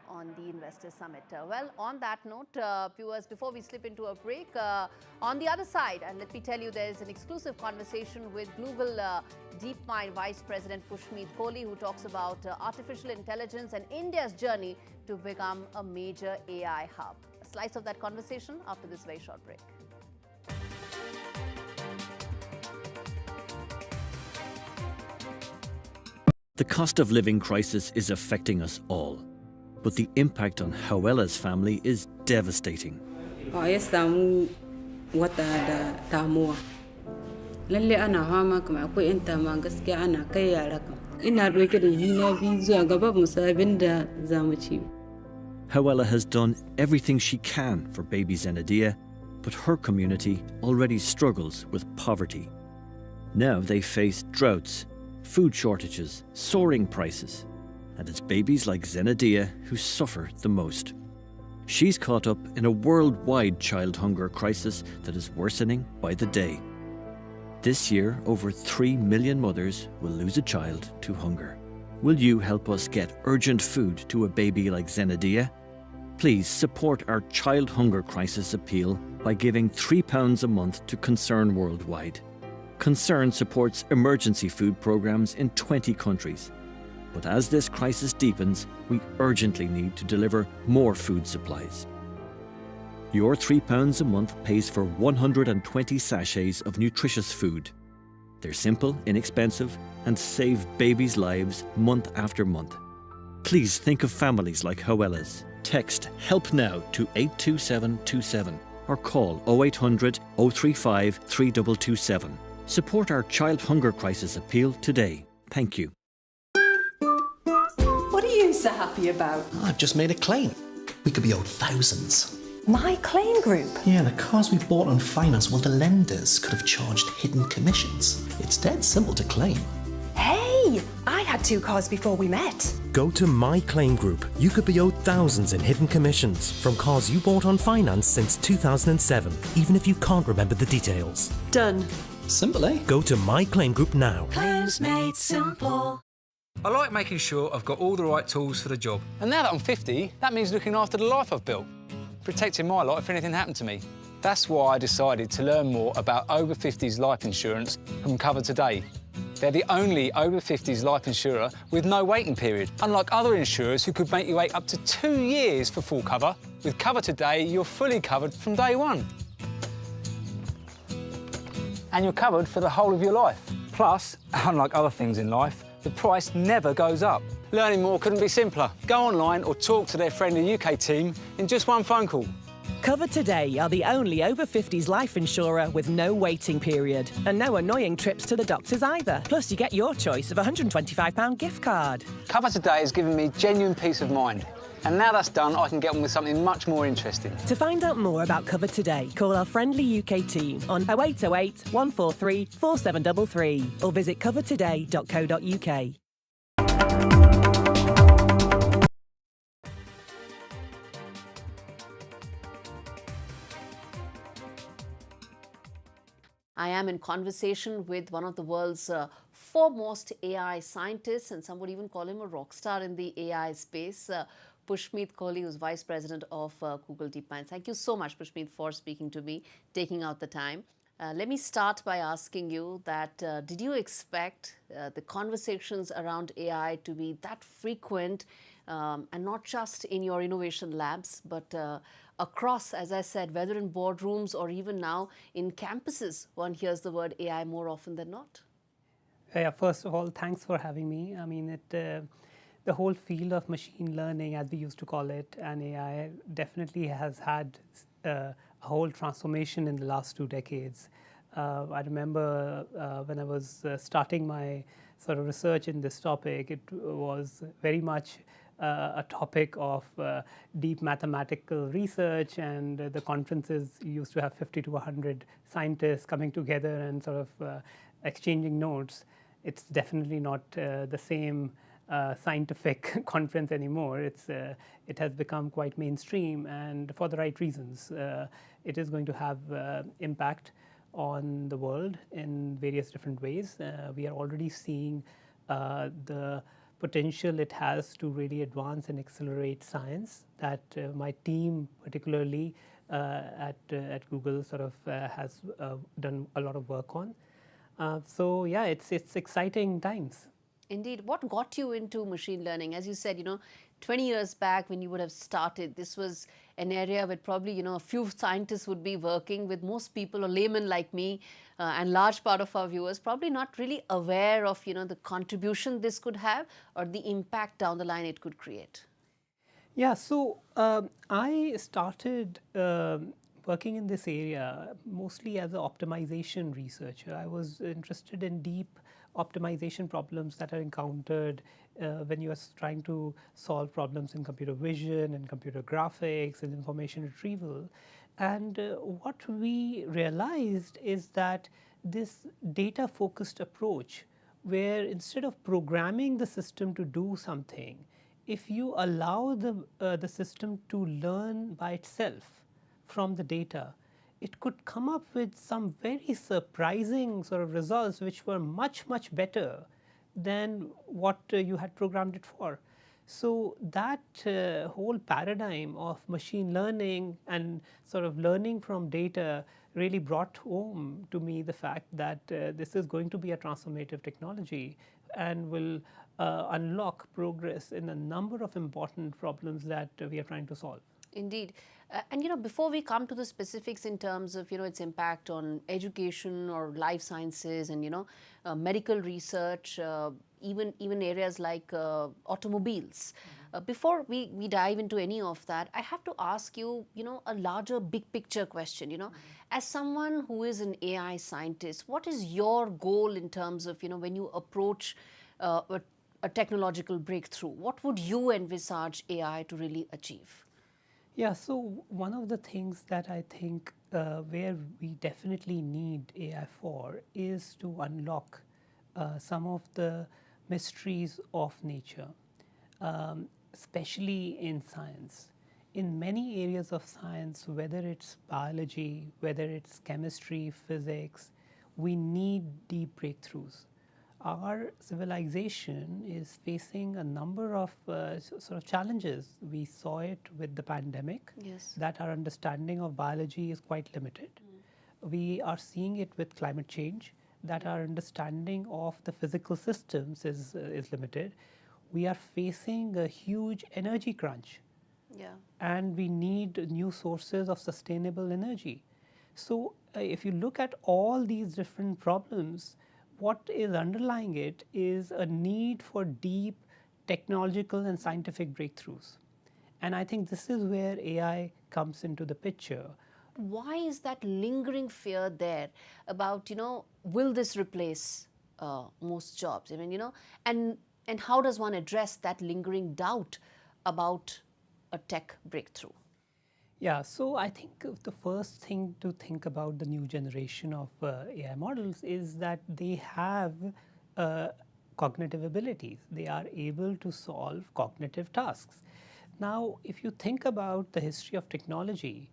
on the Investor Summit. Well, on that note, viewers, before we slip into a break, on the other side, and let me tell you, there is an exclusive conversation with Google DeepMind Vice President Pushmeet Kohli, who talks about artificial intelligence and India's journey to become a major AI hub. A slice of that conversation after this very short break. The cost of living crisis is affecting us all, but the impact on Hawela's family is devastating. Hawela has done everything she can for baby Zenadiya, but her community already struggles with poverty. Now they face droughts, food shortages, soaring prices, and it's babies like Zenadiya who suffer the most. She's caught up in a worldwide child hunger crisis that is worsening by the day. This year, over 3 million mothers will lose a child to hunger. Will you help us get urgent food to a baby like Zenadiya? Please support our child hunger crisis appeal by giving £3 a month to Concern Worldwide. Concern supports emergency food programs in 20 countries. But as this crisis deepens, we urgently need to deliver more food supplies. Your £3 a month pays for 120 sachets of nutritious food. They're simple, inexpensive, and save babies' lives month after month. Please think of families like Hawela's. Text HELP NOW to 82727 or call 0800 035 3227. Support our child hunger crisis appeal today. Thank you. What are you so happy about? I've just made a claim. We could be owed thousands. My claim group. Yeah, the cars we bought on finance, well, the lenders could have charged hidden commissions. It's dead simple to claim. Hey, I had 2 cars before we met. Go to My Claim Group. You could be owed thousands in hidden commissions from cars you bought on finance since 2007, even if you can't remember the details. Done. Simple, eh? Go to My Claim Group now. Claims made simple. I like making sure I've got all the right tools for the job. And now that I'm 50, that means looking after the life I've built, protecting my lot if anything happened to me. That's why I decided to learn more about over 50s life insurance from Cover Today. They're the only over 50s life insurer with no waiting period, unlike other insurers who could make you wait up to 2 years for full cover. With Cover Today, you're fully covered from day one. And you're covered for the whole of your life. Plus, unlike other things in life, the price never goes up. Learning more couldn't be simpler. Go online or talk to their friendly UK team in just one phone call. Cover Today are the only over 50s life insurer with no waiting period and no annoying trips to the doctors either. Plus, you get your choice of a £125 gift card. Cover Today has given me genuine peace of mind. And now that's done, I can get on with something much more interesting. To find out more about Cover Today, call our friendly UK team on 0808 143 4733 or visit covertoday.co.uk. I am in conversation with one of the world's foremost AI scientists, and some would even call him a rock star in the AI space, Pushmeet Kohli, who's Vice President of Google DeepMind. Thank you so much, Pushmeet, for speaking to me, taking out the time. Let me start by asking you that did you expect the conversations around AI to be that frequent, and not just in your innovation labs, but across, as I said, whether in boardrooms or even now in campuses, one hears the word AI more often than not? Yeah, first of all, thanks for having me. I mean, the whole field of machine learning, as we used to call it, and AI definitely has had a whole transformation in the last 2 decades. I remember when I was starting my sort of research in this topic, it was very much a topic of deep mathematical research, and the conferences used to have 50 to 100 scientists coming together and sort of exchanging notes. It's definitely not the same scientific conference anymore. It has become quite mainstream, and for the right reasons. It is going to have impact on the world in various different ways. We are already seeing the potential it has to really advance and accelerate science that my team, particularly at Google, sort of has done a lot of work on. So yeah, it's exciting times. Indeed. What got you into machine learning? As you said, 20 years back when you would have started, this was an area where probably, a few scientists would be working with. Most people, or laymen like me, and large part of our viewers, probably not really aware of, the contribution this could have or the impact down the line it could create. Yeah, so I started working in this area mostly as an optimization researcher. I was interested in deep optimization problems that are encountered when you are trying to solve problems in computer vision and computer graphics and information retrieval. And what we realized is that this data-focused approach, where instead of programming the system to do something, if you allow the system to learn by itself from the data, it could come up with some very surprising sort of results which were much, much better than what you had programmed it for. So that whole paradigm of machine learning and sort of learning from data really brought home to me the fact that this is going to be a transformative technology and will unlock progress in a number of important problems that we are trying to solve. Indeed. And before we come to the specifics in terms of its impact on education or life sciences and medical research, even areas like automobiles, before we dive into any of that, I have to ask you a larger big picture question. As someone who is an AI scientist, what is your goal in terms of when you approach a technological breakthrough? What would you envisage AI to really achieve? Yeah, so one of the things that I think where we definitely need AI for is to unlock some of the mysteries of nature, especially in science. In many areas of science, whether it's biology, whether it's chemistry, physics, we need deep breakthroughs. Our civilization is facing a number of sort of challenges. We saw it with the pandemic, that our understanding of biology is quite limited. We are seeing it with climate change, that our understanding of the physical systems is limited. We are facing a huge energy crunch. And we need new sources of sustainable energy. So if you look at all these different problems, what is underlying it is a need for deep technological and scientific breakthroughs. And I think this is where AI comes into the picture. Why is that lingering fear there about, will this replace most jobs? I mean, and how does one address that lingering doubt about a tech breakthrough? Yeah, so I think the first thing to think about the new generation of AI models is that they have cognitive abilities. They are able to solve cognitive tasks. Now, if you think about the history of technology,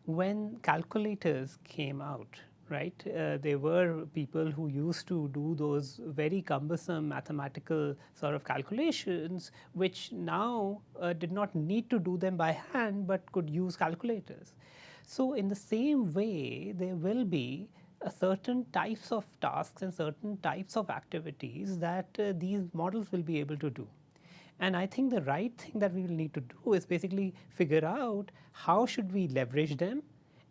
when calculators came out, right, there were people who used to do those very cumbersome mathematical sort of calculations, which now did not need to do them by hand, but could use calculators. So in the same way, there will be certain types of tasks and certain types of activities that these models will be able to do. And I think the right thing that we will need to do is basically figure out how should we leverage them,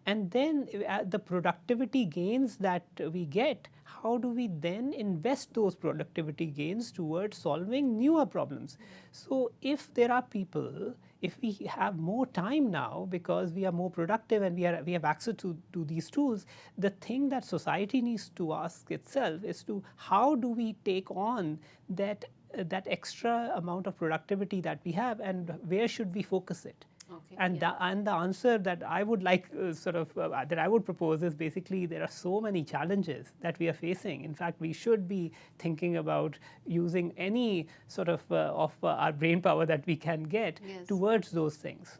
and then the productivity gains that we get, how do we then invest those productivity gains towards solving newer problems? So if there are people, if we have more time now because we are more productive and we have access to these tools, the thing that society needs to ask itself is to how do we take on that that extra amount of productivity that we have, and where should we focus it? Okay, and the answer that I would like that I would propose is basically there are so many challenges that we are facing. In fact, we should be thinking about using any sort of our brain power that we can get towards those things.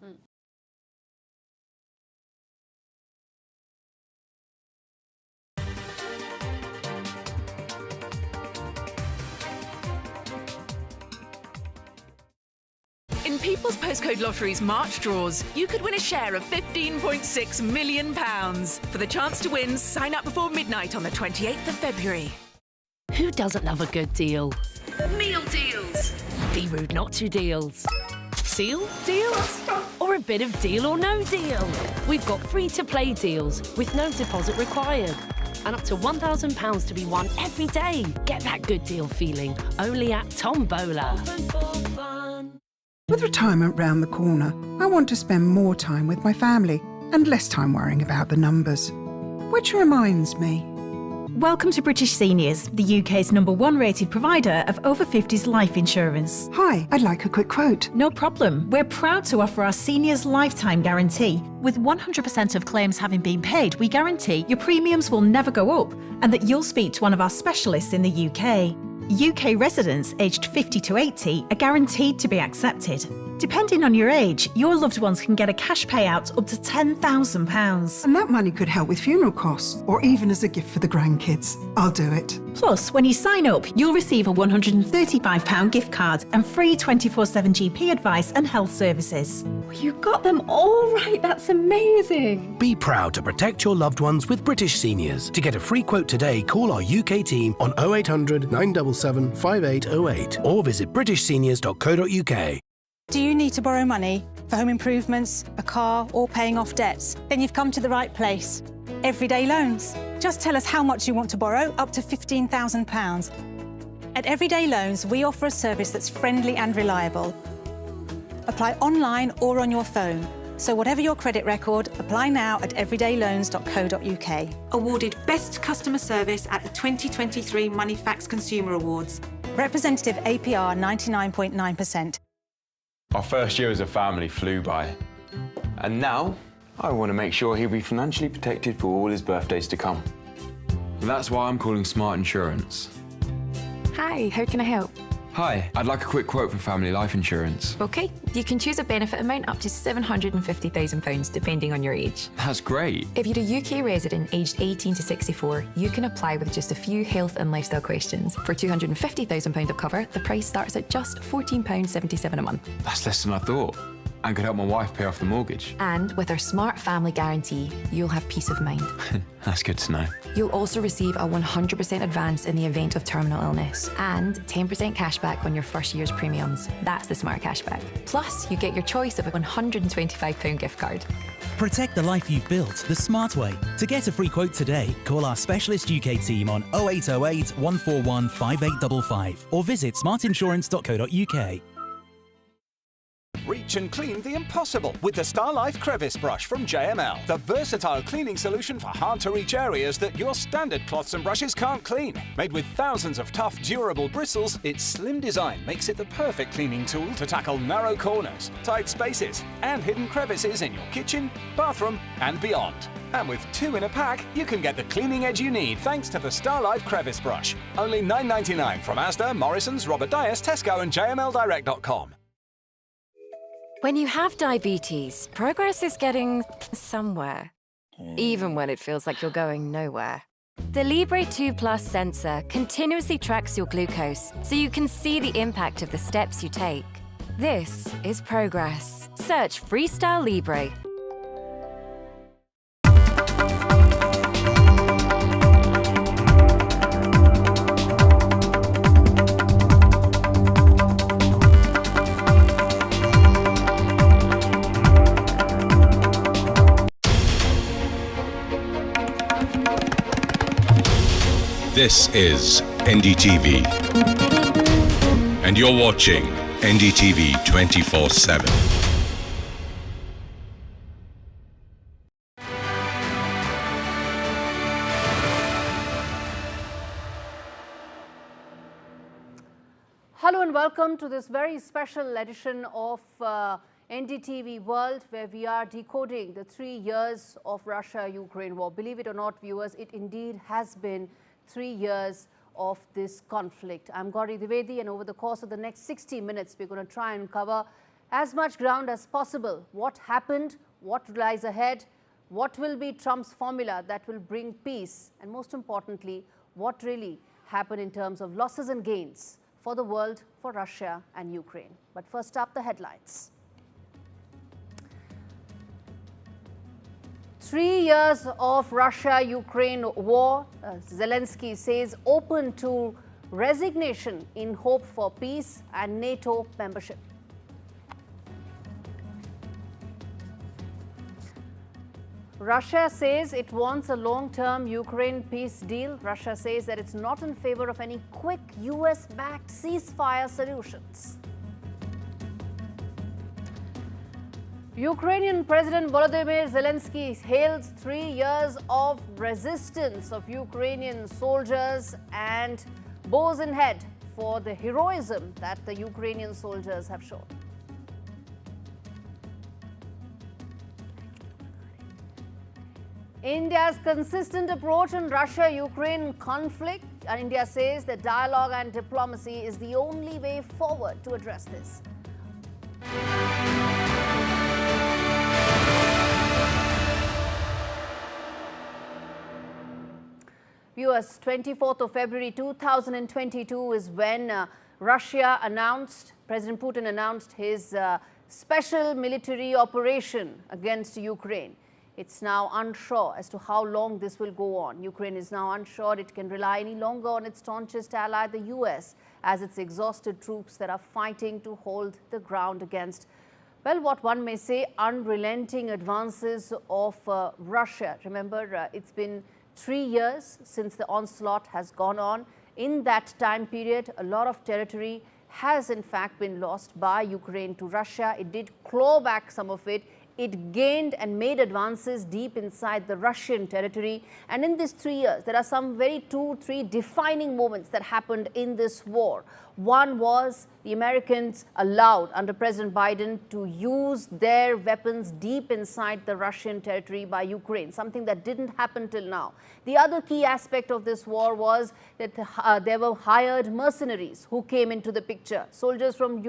In People's Postcode Lottery's March draws, you could win a share of £15.6 million. For the chance to win, sign up before midnight on the 28th of February. Who doesn't love a good deal? Meal deals. Be rude not to deals. Seal deals? Or a bit of deal or no deal? We've got free-to-play deals with no deposit required. And up to £1,000 to be won every day. Get that good deal feeling only at Tombola. With retirement round the corner, I want to spend more time with my family and less time worrying about the numbers. Which reminds me. Welcome to British Seniors, the UK's #1 rated provider of over 50s life insurance. Hi, I'd like a quick quote. No problem. We're proud to offer our seniors lifetime guarantee. With 100% of claims having been paid, we guarantee your premiums will never go up and that you'll speak to one of our specialists in the UK. UK residents aged 50 to 80 are guaranteed to be accepted. Depending on your age, your loved ones can get a cash payout up to £10,000. And that money could help with funeral costs or even as a gift for the grandkids. I'll do it. Plus, when you sign up, you'll receive a £135 gift card and free 24/7 GP advice and health services. You got them all right. That's amazing. Be proud to protect your loved ones with British Seniors. To get a free quote today, call our UK team on 0800 977 5808 or visit britishseniors.co.uk. Do you need to borrow money for home improvements, a car, or paying off debts? Then you've come to the right place. Everyday Loans. Just tell us how much you want to borrow, up to £15,000. At Everyday Loans, we offer a service that's friendly and reliable. Apply online or on your phone. So whatever your credit record, apply now at everydayloans.co.uk. Awarded Best Customer Service at the 2023 Moneyfax Consumer Awards. Representative APR 99.9%. Our first year as a family flew by. And now, I want to make sure he'll be financially protected for all his birthdays to come. That's why I'm calling Smart Insurance. Hi, how can I help? Hi, I'd like a quick quote for family life insurance. OK, you can choose a benefit amount up to £750,000 depending on your age. That's great. If you're a UK resident aged 18 to 64, you can apply with just a few health and lifestyle questions. For £250,000 of cover, the price starts at just £14.77 a month. That's less than I thought. And could help my wife pay off the mortgage. And with our Smart Family Guarantee, you'll have peace of mind. That's good to know. You'll also receive a 100% advance in the event of terminal illness and 10% cashback on your first year's premiums. That's the Smart Cashback. Plus, you get your choice of a £125 gift card. Protect the life you've built the smart way. To get a free quote today, call our specialist UK team on 0808 141 5855 or visit smartinsurance.co.uk. Reach and clean the impossible with the Starlife Crevice Brush from JML. The versatile cleaning solution for hard-to-reach areas that your standard cloths and brushes can't clean. Made with thousands of tough, durable bristles, its slim design makes it the perfect cleaning tool to tackle narrow corners, tight spaces, and hidden crevices in your kitchen, bathroom, and beyond. And with 2 in a pack, you can get the cleaning edge you need thanks to the Starlife Crevice Brush. Only $9.99 from Asda, Morrison's, Robert Dyas, Tesco, and JMLDirect.com. When you have diabetes, progress is getting somewhere, even when it feels like you're going nowhere. The Libre 2 Plus sensor continuously tracks your glucose so you can see the impact of the steps you take. This is progress. Search Freestyle Libre. This is NDTV, and you're watching NDTV 24/7. Hello and welcome to this very special edition of NDTV World, where we are decoding the 3 years of Russia-Ukraine war. Believe it or not, viewers, it indeed has been 3 years of this conflict. I'm Gaurie Dwivedi, and over the course of the next 60 minutes, we're going to try and cover as much ground as possible. What happened, what lies ahead, what will be Trump's formula that will bring peace, and most importantly, what really happened in terms of losses and gains for the world, for Russia and Ukraine. But first up, the headlines. 3 years of Russia-Ukraine war, Zelensky says open to resignation in hope for peace and NATO membership. Russia says it wants a long-term Ukraine peace deal. Russia says that it's not in favor of any quick US-backed ceasefire solutions. Ukrainian President Volodymyr Zelensky hails 3 years of resistance of Ukrainian soldiers and bows ahead for the heroism that the Ukrainian soldiers have shown. India's consistent approach on Russia-Ukraine conflict. India says that dialogue and diplomacy is the only way forward to address this. Viewers, 24th of February 2022 is when President Putin announced his special military operation against Ukraine. It's now unsure as to how long this will go on. Ukraine is now unsure it can rely any longer on its staunchest ally, the US, as its exhausted troops that are fighting to hold the ground against, well, what one may say, unrelenting advances of Russia. Remember, it's been 3 years since the onslaught has gone on. In that time period, a lot of territory has in fact been lost by Ukraine to Russia. It did claw back some of it. It gained and made advances deep inside the Russian territory. And in these 3 years, there are some very 2-3 defining moments that happened in this war. One was the Americans allowed under President Biden to use their weapons deep inside the Russian territory by Ukraine, something that didn't happen till now. The other key aspect of this war was that there were hired mercenaries who came into the picture. Soldiers from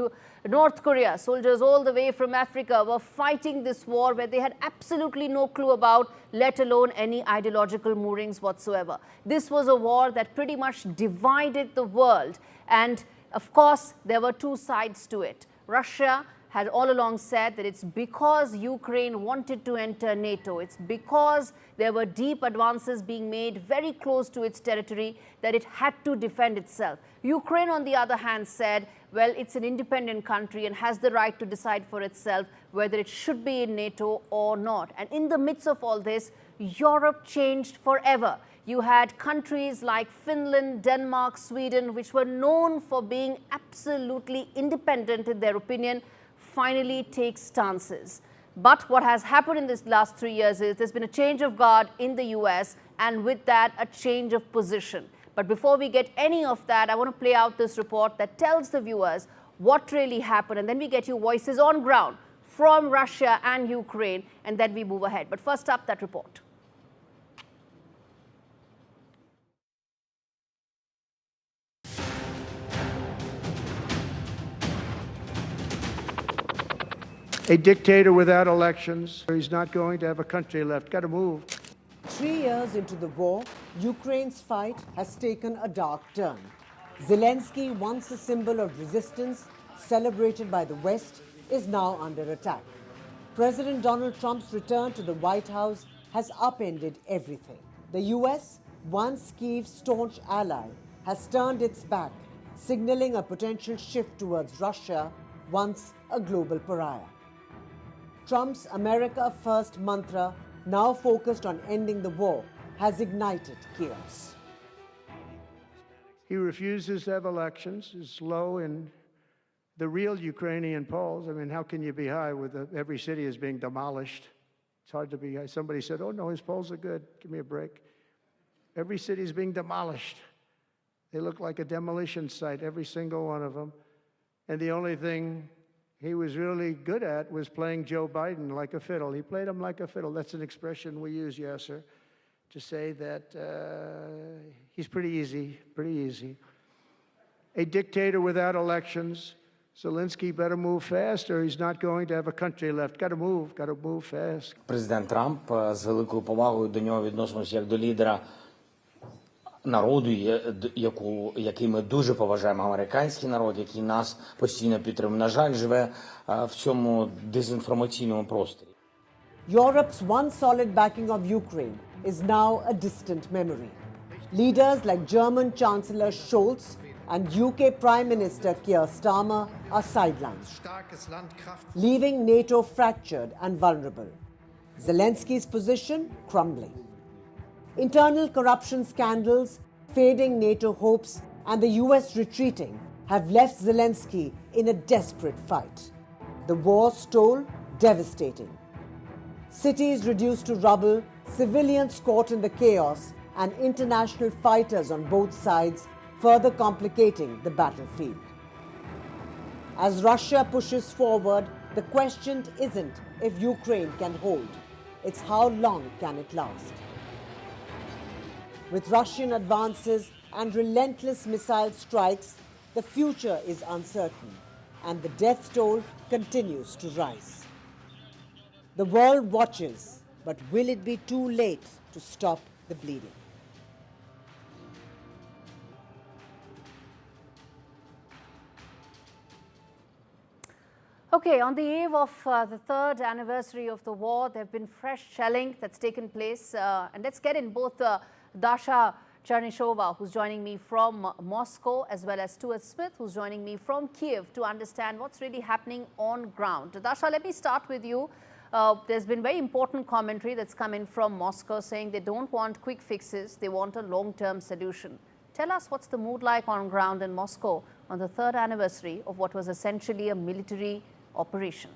North Korea, soldiers all the way from Africa were fighting this war where they had absolutely no clue about, let alone any ideological moorings whatsoever. This was a war that pretty much divided the world, and of course, there were two sides to it. Russia had all along said that it's because Ukraine wanted to enter NATO, it's because there were deep advances being made very close to its territory that it had to defend itself. Ukraine, on the other hand, said, well, it's an independent country and has the right to decide for itself whether it should be in NATO or not. And in the midst of all this, Europe changed forever. You had countries like Finland, Denmark, Sweden, which were known for being absolutely independent in their opinion, finally take stances. But what has happened in this last 3 years is there's been a change of guard in the US, and with that, a change of position. But before we get any of that, I want to play out this report that tells the viewers what really happened, and then we get you voices on ground from Russia and Ukraine, and then we move ahead. But first up, that report. A dictator without elections. He's not going to have a country left. Got to move. 3 years into the war, Ukraine's fight has taken a dark turn. Zelensky, once a symbol of resistance, celebrated by the West, is now under attack. President Donald Trump's return to the White House has upended everything. The US, once Kyiv's staunch ally, has turned its back, signaling a potential shift towards Russia, once a global pariah. Trump's America First mantra, now focused on ending the war, has ignited chaos. He refuses to have elections. It's low in the real Ukrainian polls. I mean, how can you be high with every city is being demolished? It's hard to be high. Somebody said, oh, no, his polls are good. Give me a break. Every city is being demolished. They look like a demolition site, every single one of them. And the only thing he was really good at was playing Joe Biden like a fiddle. He played him like a fiddle. That's an expression we use, Yasser, to say that he's pretty easy. A dictator without elections. Zelensky better move fast or he's not going to have a country left. Got to move fast. Президент Трамп з великою повагою до нього відносимося як до лідера народу, який ми дуже поважаємо, американський народ, який нас постійно підтримує. На жаль, живе в цьому дезінформаційному просторі. Europe's one solid backing of Ukraine is now a distant memory. Leaders like German Chancellor Scholz and UK Prime Minister Keir Starmer are sidelined, leaving NATO fractured and vulnerable. Zelensky's position crumbling. Internal corruption scandals, fading NATO hopes, and the US retreating have left Zelensky in a desperate fight. The war's toll devastating. Cities reduced to rubble, civilians caught in the chaos, and international fighters on both sides, further complicating the battlefield. As Russia pushes forward, the question isn't if Ukraine can hold, it's how long can it last. With Russian advances and relentless missile strikes, the future is uncertain, and the death toll continues to rise. The world watches, but will it be too late to stop the bleeding? Okay, on the eve of the third anniversary of the war, there have been fresh shelling that's taken place. And let's get in both Dasha Chernyshova, who's joining me from Moscow, as well as Stuart Smith, who's joining me from Kiev, to understand what's really happening on ground. Dasha, let me start with you. There's been very important commentary that's come in from Moscow saying they don't want quick fixes, they want a long-term solution. Tell us what's the mood like on ground in Moscow on the third anniversary of what was essentially a military operation.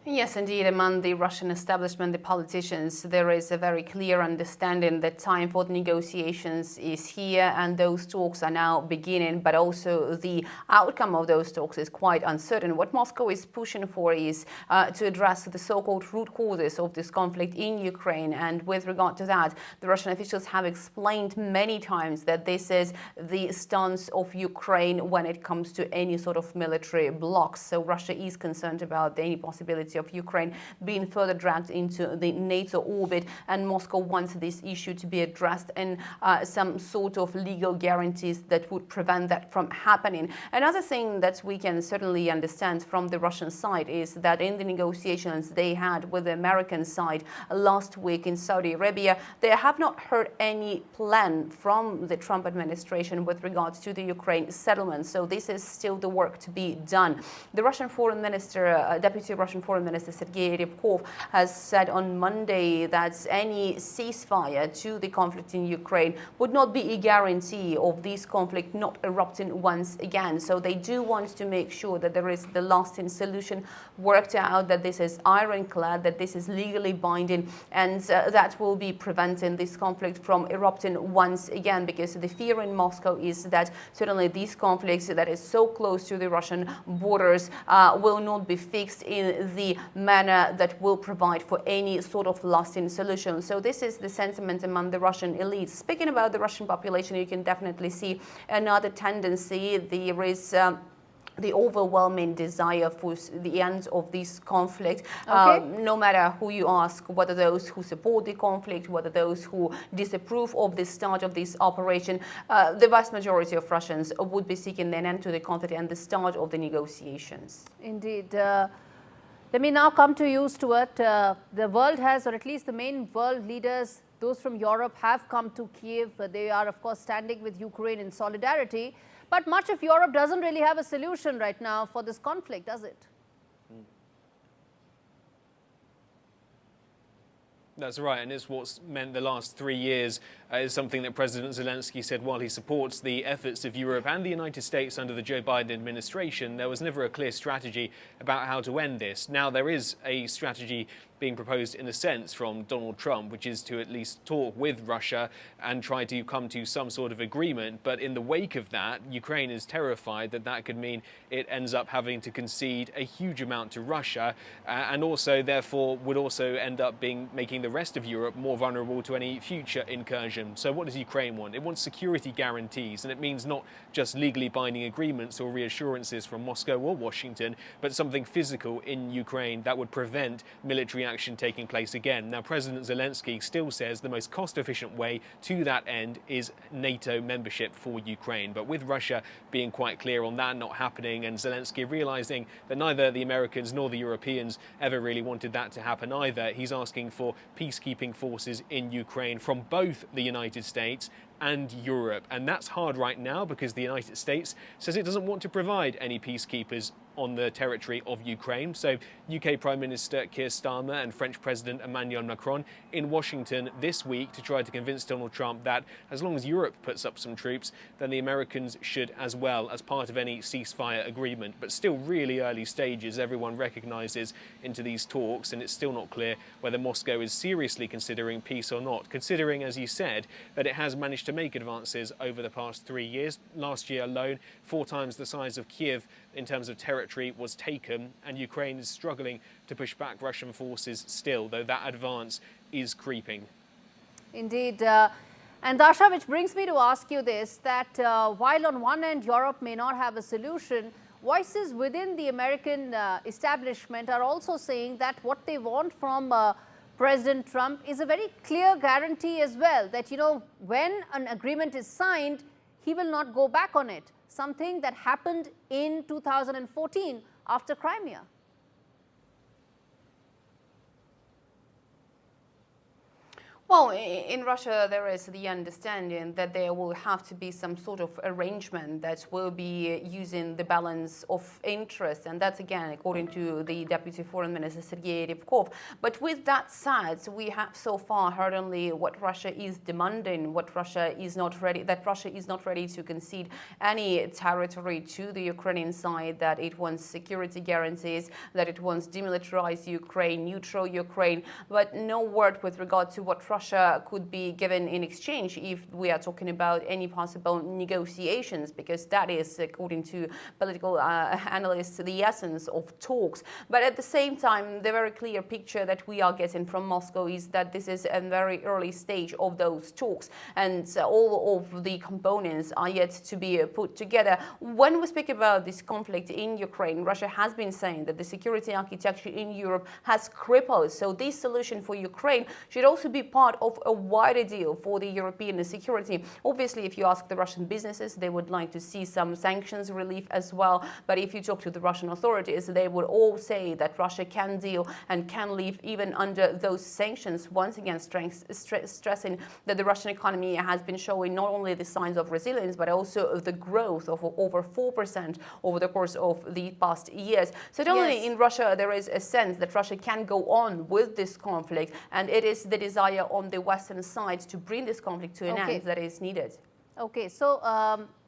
Yes, indeed, among the Russian establishment, the politicians, there is a very clear understanding that time for the negotiations is here and those talks are now beginning, but also the outcome of those talks is quite uncertain. What Moscow is pushing for is to address the so-called root causes of this conflict in Ukraine, and with regard to that, the Russian officials have explained many times that this is the stance of Ukraine when it comes to any sort of military blocks. So Russia is concerned about any possibility of Ukraine being further dragged into the NATO orbit, and Moscow wants this issue to be addressed and some sort of legal guarantees that would prevent that from happening. Another thing that we can certainly understand from the Russian side is that in the negotiations they had with the American side last week in Saudi Arabia, they have not heard any plan from the Trump administration with regards to the Ukraine settlement. So this is still the work to be done. The Russian Foreign Minister, Deputy Russian Foreign Minister Sergei Ryabkov has said on Monday that any ceasefire to the conflict in Ukraine would not be a guarantee of this conflict not erupting once again. So they do want to make sure that there is the lasting solution worked out, that this is ironclad, that this is legally binding, and that will be preventing this conflict from erupting once again, because the fear in Moscow is that certainly these conflicts that is so close to the Russian borders will not be fixed in the manner that will provide for any sort of lasting solution. So this is the sentiment among the Russian elites. Speaking about the Russian population, you can definitely see another tendency. There is the overwhelming desire for the end of this conflict. Okay. No matter who you ask, whether those who support the conflict, whether those who disapprove of the start of this operation, the vast majority of Russians would be seeking an end to the conflict and the start of the negotiations. Indeed. Let me now come to you, Stuart. The world has, or at least the main world leaders, those from Europe, have come to Kiev. They are, of course, standing with Ukraine in solidarity. But much of Europe doesn't really have a solution right now for this conflict, does it? That's right, and it's what's meant the last 3 years is something that President Zelensky said while he supports the efforts of Europe and the United States under the Joe Biden administration, there was never a clear strategy about how to end this. Now there is a strategy being proposed in a sense from Donald Trump, which is to at least talk with Russia and try to come to some sort of agreement. But in the wake of that, Ukraine is terrified that that could mean it ends up having to concede a huge amount to Russia and also therefore would also end up making the rest of Europe more vulnerable to any future incursion. So what does Ukraine want? It wants security guarantees, and it means not just legally binding agreements or reassurances from Moscow or Washington, but something physical in Ukraine that would prevent military action taking place again. Now, President Zelensky still says the most cost-efficient way to that end is NATO membership for Ukraine. But with Russia being quite clear on that not happening, and Zelensky realizing that neither the Americans nor the Europeans ever really wanted that to happen either, he's asking for peacekeeping forces in Ukraine from both the United States and Europe. And that's hard right now because the United States says it doesn't want to provide any peacekeepers on the territory of Ukraine. So UK Prime Minister Keir Starmer and French President Emmanuel Macron in Washington this week to try to convince Donald Trump that as long as Europe puts up some troops, then the Americans should as well, as part of any ceasefire agreement. But still really early stages, everyone recognises into these talks, and it's still not clear whether Moscow is seriously considering peace or not, considering, as you said, that it has managed to make advances over the past 3 years. Last year alone, 4 times the size of Kiev in terms of territory was taken, and Ukraine is struggling to push back Russian forces still, though that advance is creeping. Indeed. And Dasha, which brings me to ask you this, that while on one end Europe may not have a solution, voices within the American establishment are also saying that what they want from President Trump is a very clear guarantee as well, that, you know, when an agreement is signed, he will not go back on it. Something that happened in 2014 after Crimea. Well, in Russia, there is the understanding that there will have to be some sort of arrangement that will be using the balance of interest. And that's, again, according to the Deputy Foreign Minister, Sergei Ryabkov. But with that said, we have so far heard only what Russia is demanding, what Russia is not ready, that Russia is not ready to concede any territory to the Ukrainian side, that it wants security guarantees, that it wants demilitarized Ukraine, neutral Ukraine, but no word with regard to what Russia could be given in exchange if we are talking about any possible negotiations, because that is, according to political analysts, the essence of talks. But at the same time, the very clear picture that we are getting from Moscow is that this is a very early stage of those talks, and all of the components are yet to be put together. When we speak about this conflict in Ukraine, Russia has been saying that the security architecture in Europe has crippled. So this solution for Ukraine should also be part of a wider deal for the European security. Obviously, if you ask the Russian businesses, they would like to see some sanctions relief as well. But if you talk to the Russian authorities, they would all say that Russia can deal and can live even under those sanctions, once again stressing that the Russian economy has been showing not only the signs of resilience, but also the growth of over 4% over the course of the past years. So not only in Russia, there is a sense that Russia can go on with this conflict, and it is the desire on the Western side to bring this conflict to an end that is needed. Okay, so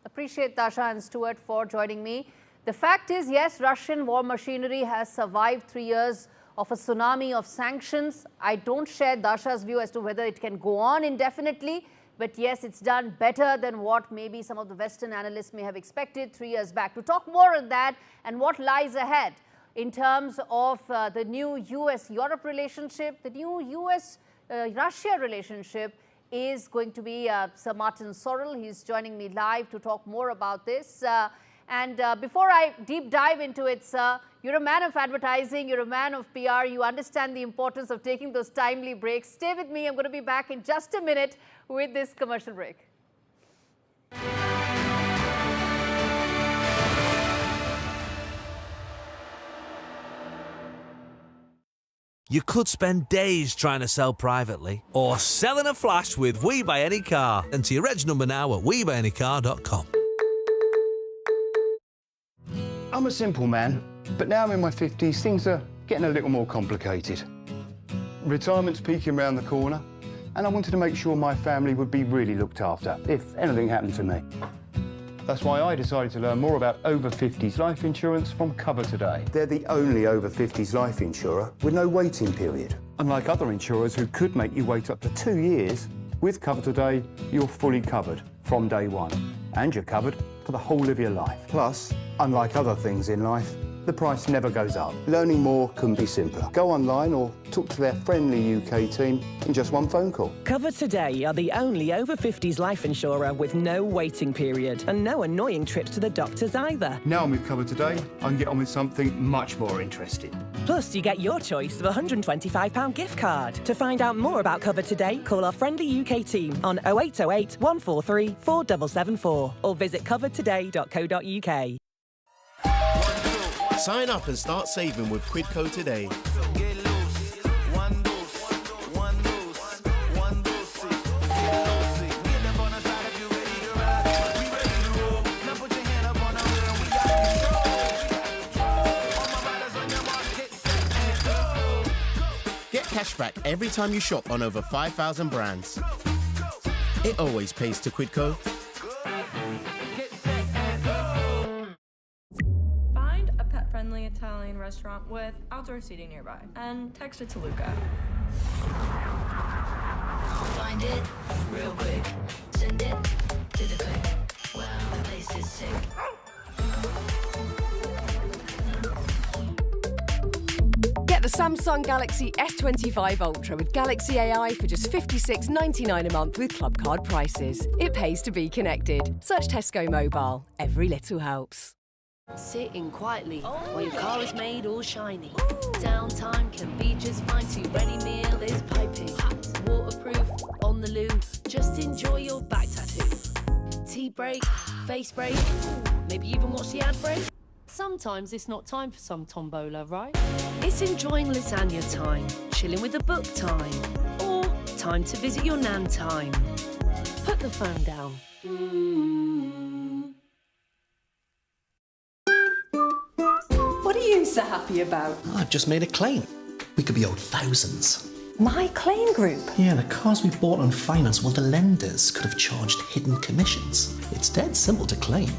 appreciate Dasha and Stuart for joining me. The fact is, yes, Russian war machinery has survived 3 years of a tsunami of sanctions. I don't share Dasha's view as to whether it can go on indefinitely, but yes, it's done better than what maybe some of the Western analysts may have expected 3 years back. To talk more on that and what lies ahead in terms of the new US-Europe relationship, the new US-Russia relationship, is going to be Sir Martin Sorrell. He's joining me live to talk more about this. And before I deep dive into it, sir, you're a man of advertising, you're a man of PR, you understand the importance of taking those timely breaks. Stay with me, I'm going to be back in just a minute with this commercial break. You could spend days trying to sell privately or selling a flash with We Buy Any Car. Enter your reg number now at WeBuyAnyCar.com. I'm a simple man, but now I'm in my 50s, things are getting a little more complicated. Retirement's peeking around the corner, and I wanted to make sure my family would be really looked after if anything happened to me. That's why I decided to learn more about over 50s life insurance from Cover Today. They're the only over 50s life insurer with no waiting period. Unlike other insurers who could make you wait up to 2 years, with Cover Today, you're fully covered from day one. And you're covered for the whole of your life. Plus, unlike other things in life, the price never goes up. Learning more couldn't be simpler. Go online or talk to their friendly UK team in just one phone call. Cover Today are the only over 50s life insurer with no waiting period and no annoying trips to the doctors either. Now I'm with Cover Today, I can get on with something much more interesting. Plus, you get your choice of a £125 gift card. To find out more about Cover Today, call our friendly UK team on 0808 143 4774 or visit covertoday.co.uk. Sign up and start saving with Quidco today. Get cashback every time you shop on over 5,000 brands. It always pays to Quidco. Friendly Italian restaurant with outdoor seating nearby and text it to Luca. Find it real quick. Send it to the click. Wow, the place is sick. Get the Samsung Galaxy S25 Ultra with Galaxy AI for just $56.99 a month with club card prices. It pays to be connected. Search Tesco Mobile. Every little helps. Sitting quietly while your car is made all shiny. Downtime can be just fine too. Ready meal is piping hot. Waterproof on the loo. Just enjoy your back tattoo. Tea break, face break, maybe even watch the ad break. Sometimes it's not time for some tombola, right? It's enjoying lasagna time, chilling with a book time, or time to visit your nan time. Put the phone down. What are you so happy about? I've just made a claim. We could be owed thousands. My claim group? Yeah, the cars we bought on finance, well, the lenders could have charged hidden commissions. It's dead simple to claim.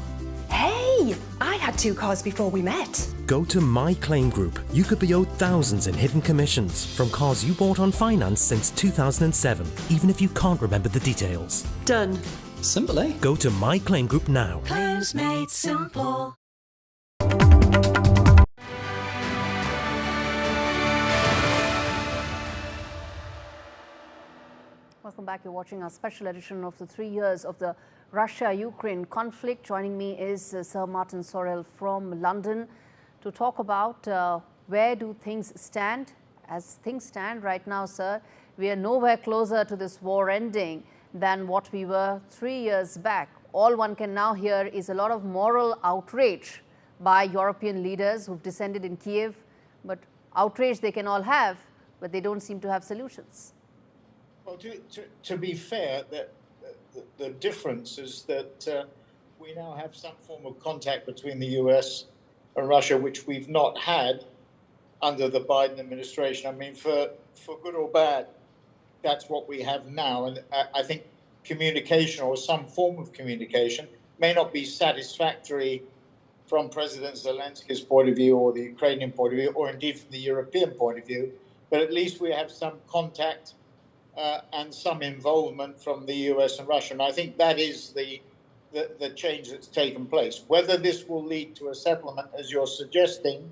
Hey, I had 2 cars before we met. Go to My Claim Group. You could be owed thousands in hidden commissions from cars you bought on finance since 2007, even if you can't remember the details. Done. Simple, eh? Go to My Claim Group now. Claims made simple. Welcome back. You're watching our special edition of the 3 years of the Russia-Ukraine conflict. Joining me is Sir Martin Sorrell from London to talk about where do things stand. As things stand right now, sir, we are nowhere closer to this war ending than what we were 3 years back. All one can now hear is a lot of moral outrage by European leaders who've descended in Kiev. But outrage they can all have, but they don't seem to have solutions. Well, to be fair, the difference is that we now have some form of contact between the US and Russia, which we've not had under the Biden administration. I mean, for good or bad, that's what we have now. And I think communication or some form of communication may not be satisfactory from President Zelensky's point of view or the Ukrainian point of view, or indeed from the European point of view, but at least we have some contact and some involvement from the US and Russia. And I think that is the change that's taken place. Whether this will lead to a settlement, as you're suggesting,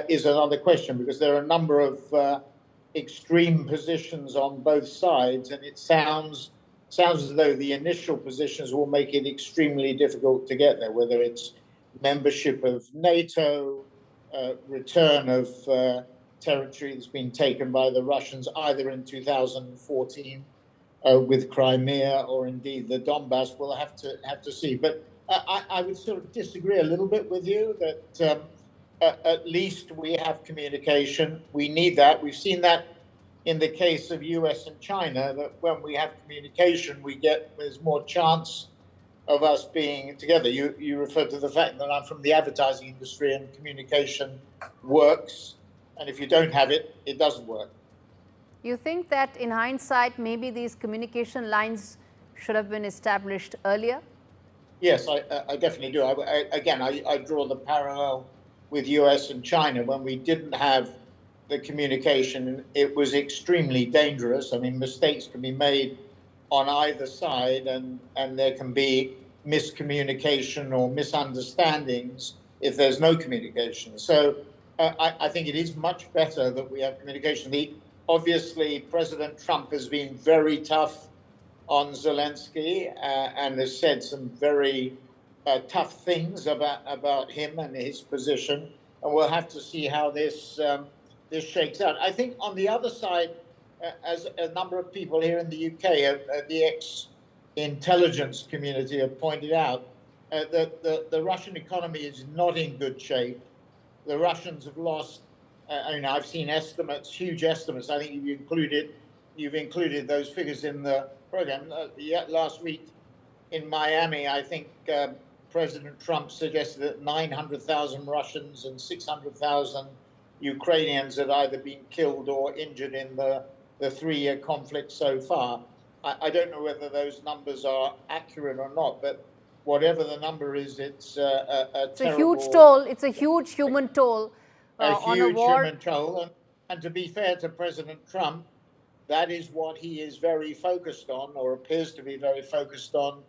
is another question, because there are a number of extreme positions on both sides, and it sounds as though the initial positions will make it extremely difficult to get there, whether it's membership of NATO, return of territory that's been taken by the Russians either in 2014 with Crimea or indeed the Donbass. We'll have to see. But I would sort of disagree a little bit with you that at least we have communication. We need that. We've seen that in the case of US and China, that when we have communication, there's more chance of us being together. You referred to the fact that I'm from the advertising industry and communication works. And if you don't have it, it doesn't work. You think that in hindsight, maybe these communication lines should have been established earlier? Yes, I definitely do. I draw the parallel with US and China. When we didn't have the communication, it was extremely dangerous. I mean, mistakes can be made on either side, and there can be miscommunication or misunderstandings if there's no communication. So I think it is much better that we have communication. Obviously, President Trump has been very tough on Zelensky and has said some very tough things about him and his position. And we'll have to see how this shakes out. I think on the other side, as a number of people here in the UK, the ex-intelligence community have pointed out, that the Russian economy is not in good shape. The Russians have lost, I've seen estimates, huge estimates. I think you've included those figures in the program. Last week in Miami, I think President Trump suggested that 900,000 Russians and 600,000 Ukrainians had either been killed or injured in the 3-year conflict so far. I don't know whether those numbers are accurate or not, but whatever the number is, it's a huge toll. It's a huge human toll on a war. Human toll. And to be fair to President Trump, that is what he is very focused on, or appears to be very focused on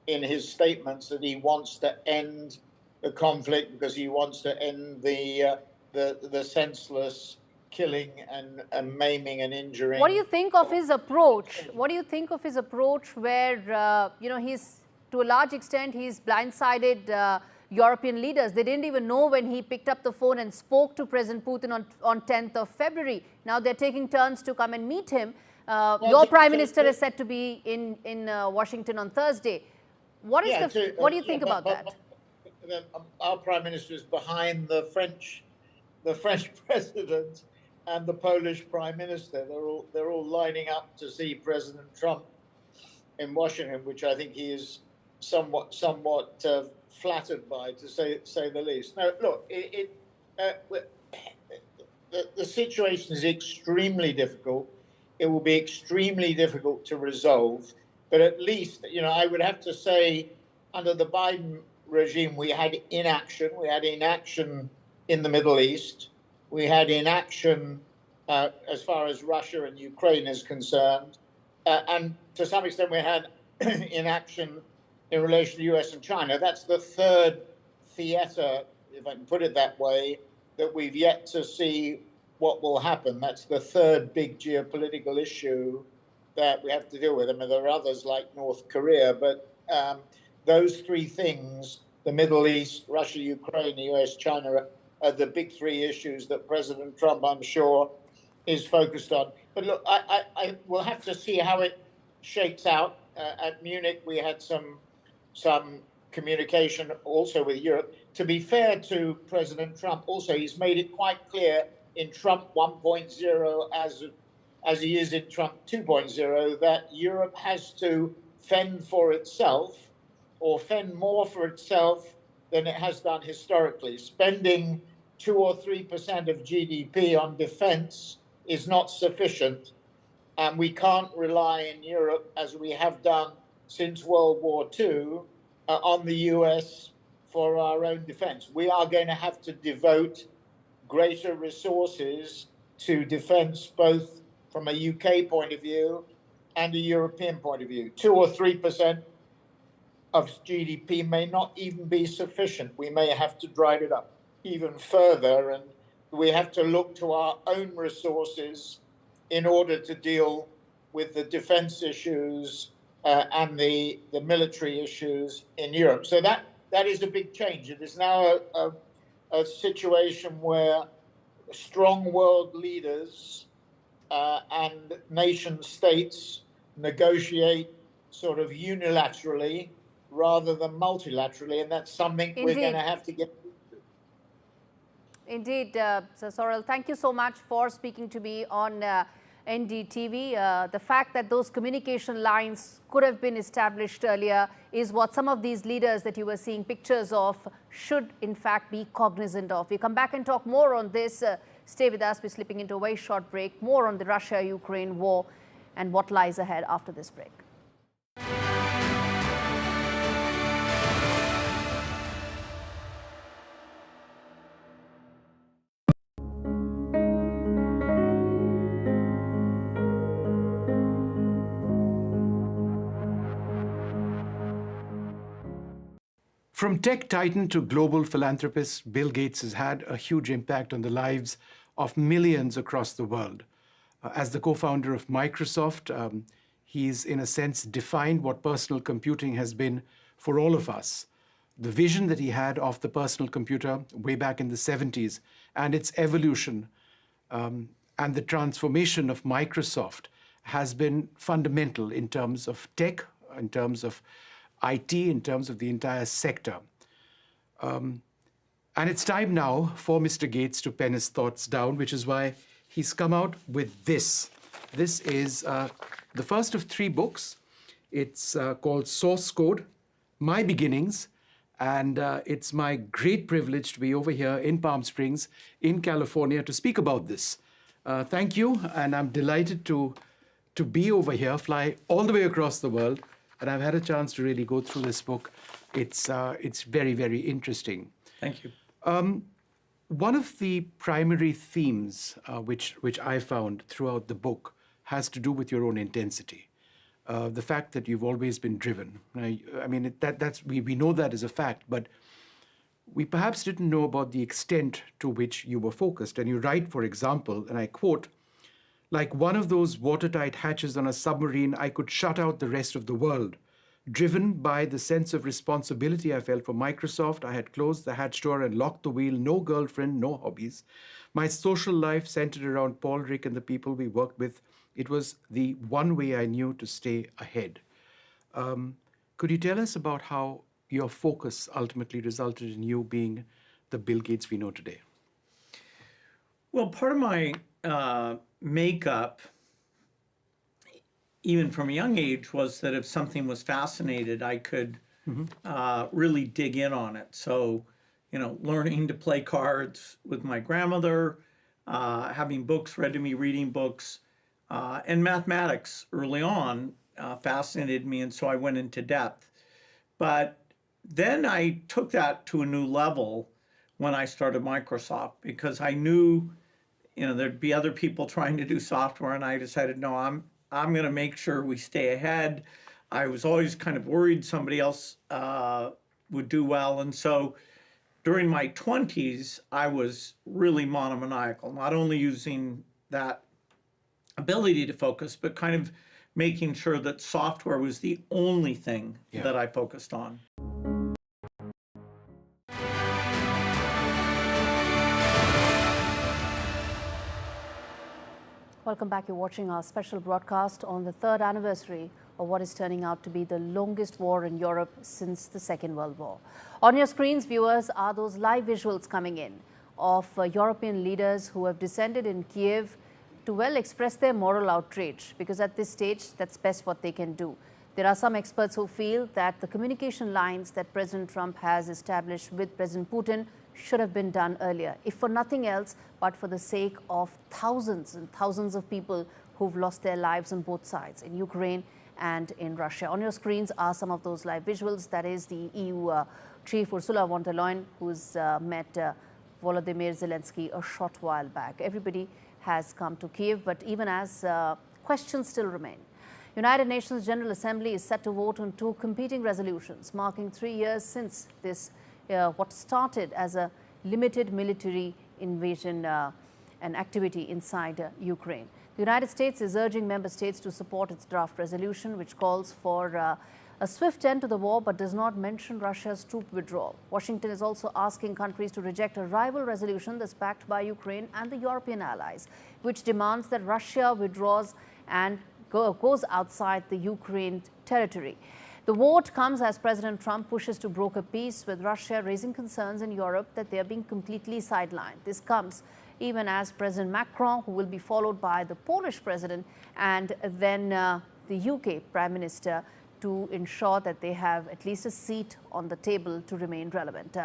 in his statements, that he wants to end the conflict because he wants to end the senseless killing and maiming and injuring. What do you think of his approach? What do you think of his approach where, he's, to a large extent, he's blindsided European leaders? They didn't even know when he picked up the phone and spoke to President Putin on 10th of February. Now they're taking turns to come and meet him. Your Prime Minister is set to be in Washington on Thursday. What do you think about that? Our Prime Minister is behind the French President and the Polish Prime Minister. They're all lining up to see President Trump in Washington, which I think he is somewhat flattered by, to say the least. Now, look, the situation is extremely difficult. It will be extremely difficult to resolve, but at least, I would have to say, under the Biden regime, we had inaction. We had inaction in the Middle East. We had inaction as far as Russia and Ukraine is concerned. And to some extent, we had inaction in relation to US and China. That's the third theater, if I can put it that way, that we've yet to see what will happen. That's the third big geopolitical issue that we have to deal with. I mean, there are others like North Korea, but those three things, the Middle East, Russia, Ukraine, the US, China, are the big three issues that President Trump, I'm sure, is focused on. But look, I will have to see how it shakes out. At Munich, we had some communication also with Europe. To be fair to President Trump, also, he's made it quite clear in Trump 1.0 as he is in Trump 2.0 that Europe has to fend for itself, or fend more for itself than it has done historically. Spending 2 or 3% of GDP on defense is not sufficient. And we can't rely in Europe, as we have done since World War II, on the US for our own defense. We are going to have to devote greater resources to defense, both from a UK point of view and a European point of view. 2 or 3% of GDP may not even be sufficient. We may have to drive it up even further, and we have to look to our own resources in order to deal with the defense issues and the military issues in Europe. So that is a big change. It is now a situation where strong world leaders and nation states negotiate sort of unilaterally rather than multilaterally, and that's something we're going to have to get. Indeed, Sir Sorrell, thank you so much for speaking to me on NDTV. The fact that those communication lines could have been established earlier is what some of these leaders that you were seeing pictures of should in fact be cognizant of. We come back and talk more on this. Stay with us. We're slipping into a very short break. More on the Russia-Ukraine war and what lies ahead after this break. From tech titan to global philanthropist, Bill Gates has had a huge impact on the lives of millions across the world. As the co-founder of Microsoft, he's in a sense defined what personal computing has been for all of us. The vision that he had of the personal computer way back in the 70s and its evolution and the transformation of Microsoft has been fundamental in terms of tech, in terms of IT, in terms of the entire sector. And it's time now for Mr. Gates to pen his thoughts down, which is why he's come out with this. This is the first of 3 books. It's called Source Code, My Beginnings, and it's my great privilege to be over here in Palm Springs, in California, to speak about this. Thank you, and I'm delighted to be over here, fly all the way across the world, and I've had a chance to really go through this book. It's very, very interesting. Thank you. One of the primary themes which I found throughout the book has to do with your own intensity. The fact that you've always been driven. I mean, we know that as a fact, but we perhaps didn't know about the extent to which you were focused. And you write, for example, and I quote, "Like one of those watertight hatches on a submarine, I could shut out the rest of the world. Driven by the sense of responsibility I felt for Microsoft, I had closed the hatch door and locked the wheel. No girlfriend, no hobbies. My social life centered around Paul, Rick, and the people we worked with. It was the one way I knew to stay ahead." Could you tell us about how your focus ultimately resulted in you being the Bill Gates we know today? Well, part of my makeup, even from a young age, was that if something was fascinated, I could really dig in on it. So, learning to play cards with my grandmother, having books read to me, reading books, and mathematics early on fascinated me, and so I went into depth. But then I took that to a new level when I started Microsoft, because I knew there'd be other people trying to do software, and I decided, no, I'm going to make sure we stay ahead. I was always kind of worried somebody else would do well. And so during my 20s, I was really monomaniacal, not only using that ability to focus, but kind of making sure that software was the only thing that I focused on. Welcome back. You're watching our special broadcast on the 3rd anniversary of what is turning out to be the longest war in Europe since the Second World War. On your screens, viewers, are those live visuals coming in of European leaders who have descended in Kiev to, well, express their moral outrage, because at this stage, that's best what they can do. There are some experts who feel that the communication lines that President Trump has established with President Putin should have been done earlier, if for nothing else, but for the sake of thousands and thousands of people who've lost their lives on both sides, in Ukraine and in Russia. On your screens are some of those live visuals. That is the EU chief, Ursula von der Leyen, who's met Volodymyr Zelensky a short while back. Everybody has come to Kiev, but even as questions still remain. United Nations General Assembly is set to vote on 2 competing resolutions, marking 3 years since this what started as a limited military invasion and activity inside Ukraine. The United States is urging member states to support its draft resolution, which calls for a swift end to the war but does not mention Russia's troop withdrawal. Washington is also asking countries to reject a rival resolution that's backed by Ukraine and the European allies, which demands that Russia withdraws and goes outside the Ukraine territory. The vote comes as President Trump pushes to broker peace with Russia, raising concerns in Europe that they are being completely sidelined. This comes even as President Macron, who will be followed by the Polish president and then the UK Prime Minister, to ensure that they have at least a seat on the table to remain relevant.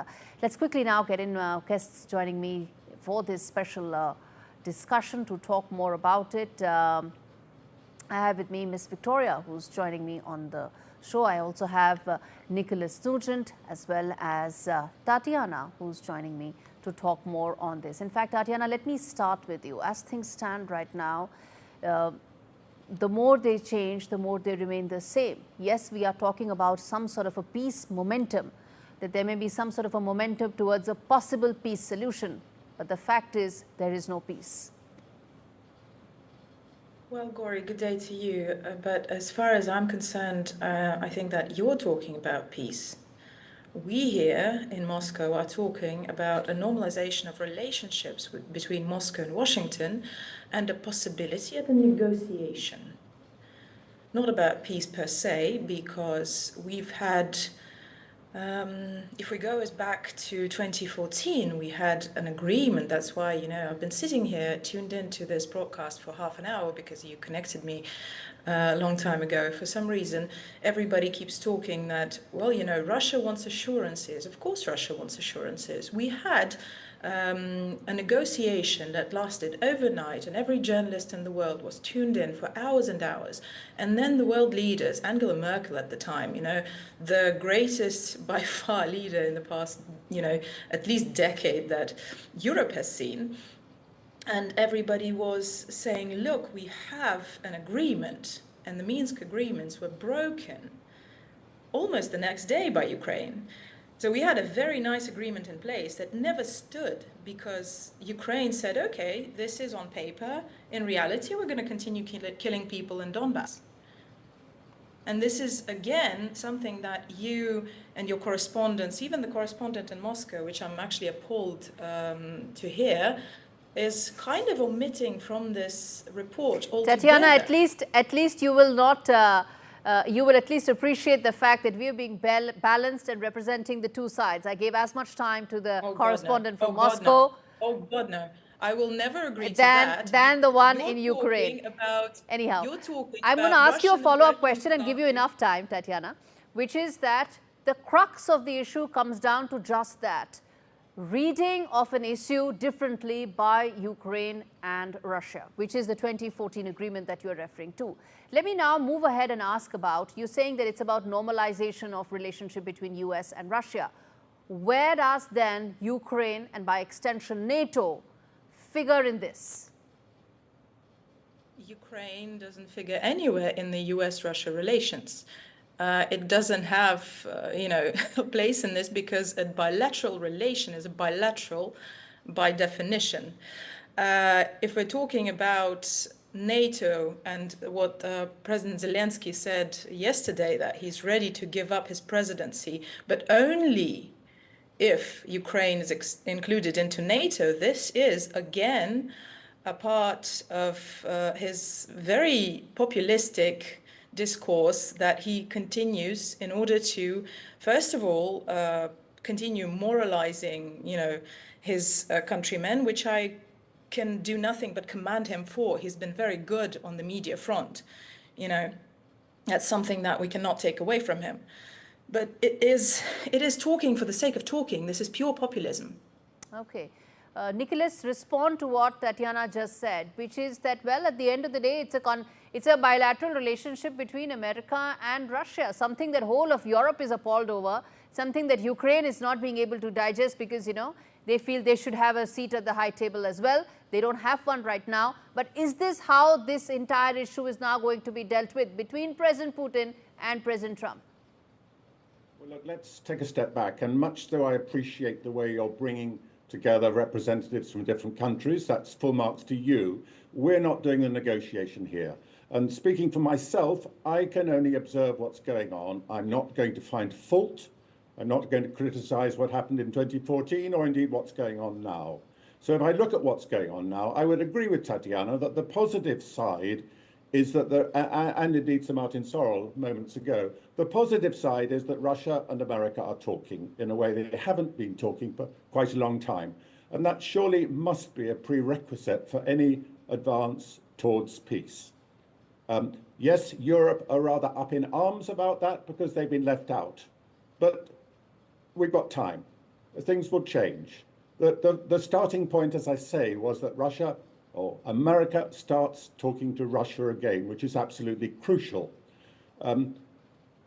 Let's quickly now get in guests joining me for this special discussion to talk more about it. I have with me Miss Victoria, who's joining me on the show. I also have Nicholas Nugent as well as Tatiana, who's joining me to talk more on this. In fact, Tatiana, let me start with you. As things stand right now, the more they change, the more they remain the same. Yes, we are talking about some sort of a peace momentum, that there may be some sort of a momentum towards a possible peace solution, but the fact is there is no peace. Well, Gaurie, good day to you. But as far as I'm concerned, I think that you're talking about peace. We here in Moscow are talking about a normalization of relationships between Moscow and Washington and a possibility of a negotiation. Not about peace per se, because we've had, if we go as back to 2014, we had an agreement. That's why, I've been sitting here tuned into this broadcast for half an hour, because you connected me a long time ago. For some reason, everybody keeps talking that, well, Russia wants assurances. Of course Russia wants assurances. We had a negotiation that lasted overnight, and every journalist in the world was tuned in for hours and hours. And then the world leaders, Angela Merkel at the time, the greatest by far leader in the past, at least decade that Europe has seen, and everybody was saying, look, we have an agreement, and the Minsk agreements were broken almost the next day by Ukraine. So we had a very nice agreement in place that never stood, because Ukraine said, okay, this is on paper. In reality, we're going to continue killing people in Donbass. And this is, again, something that you and your correspondents, even the correspondent in Moscow, which I'm actually appalled to hear, is kind of omitting from this report altogether. Tatiana, at least you will not... you will at least appreciate the fact that we are being balanced and representing the two sides. I gave as much time to the correspondent from Moscow. Oh, God, no. I will never agree to that. Than the one in Ukraine. Anyhow, I'm going to ask you a follow-up question and give you enough time, Tatiana, which is that the crux of the issue comes down to just that. Reading of an issue differently by Ukraine and Russia, which is the 2014 agreement that you're referring to. Let me now move ahead and ask about, you're saying that it's about normalization of relationship between US and Russia. Where does then Ukraine and by extension NATO figure in this? Ukraine doesn't figure anywhere in the US-Russia relations. It doesn't have, a place in this, because a bilateral relation is a bilateral by definition. If we're talking about NATO and what President Zelensky said yesterday, that he's ready to give up his presidency, but only if Ukraine is included into NATO, this is, again, a part of his very populistic discourse that he continues in order to, first of all, continue moralizing, his countrymen, which I can do nothing but commend him for. He's been very good on the media front. That's something that we cannot take away from him. But it is talking for the sake of talking. This is pure populism. Okay. Nicholas, respond to what Tatiana just said, which is that, well, at the end of the day, it's a bilateral relationship between America and Russia, something that whole of Europe is appalled over, something that Ukraine is not being able to digest because, they feel they should have a seat at the high table as well. They don't have one right now. But is this how this entire issue is now going to be dealt with between President Putin and President Trump? Well, look, let's take a step back. And much though I appreciate the way you're bringing together representatives from different countries, that's full marks to you. We're not doing a negotiation here. And speaking for myself, I can only observe what's going on. I'm not going to find fault. I'm not going to criticize what happened in 2014 or indeed what's going on now. So if I look at what's going on now, I would agree with Tatiana that the positive side is that, and indeed Sir Martin Sorrell moments ago, the positive side is that Russia and America are talking in a way they haven't been talking for quite a long time. And that surely must be a prerequisite for any advance towards peace. Yes, Europe are rather up in arms about that because they've been left out. But we've got time. Things will change. The starting point, as I say, was that Russia or America starts talking to Russia again, which is absolutely crucial.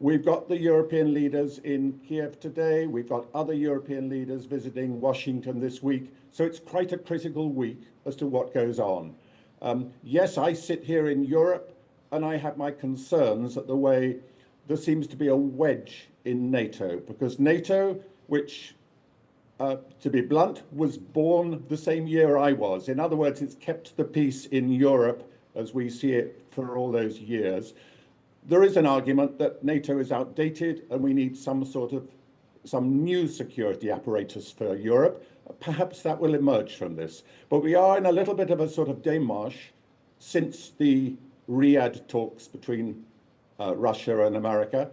We've got the European leaders in Kiev today. We've got other European leaders visiting Washington this week. So it's quite a critical week as to what goes on. Yes, I sit here in Europe and I have my concerns at the way there seems to be a wedge in NATO, because NATO, which, to be blunt, was born the same year I was. In other words, it's kept the peace in Europe as we see it for all those years. There is an argument that NATO is outdated and we need some new security apparatus for Europe. Perhaps that will emerge from this. But we are in a little bit of a sort of démarche since the Riyadh talks between Russia and America.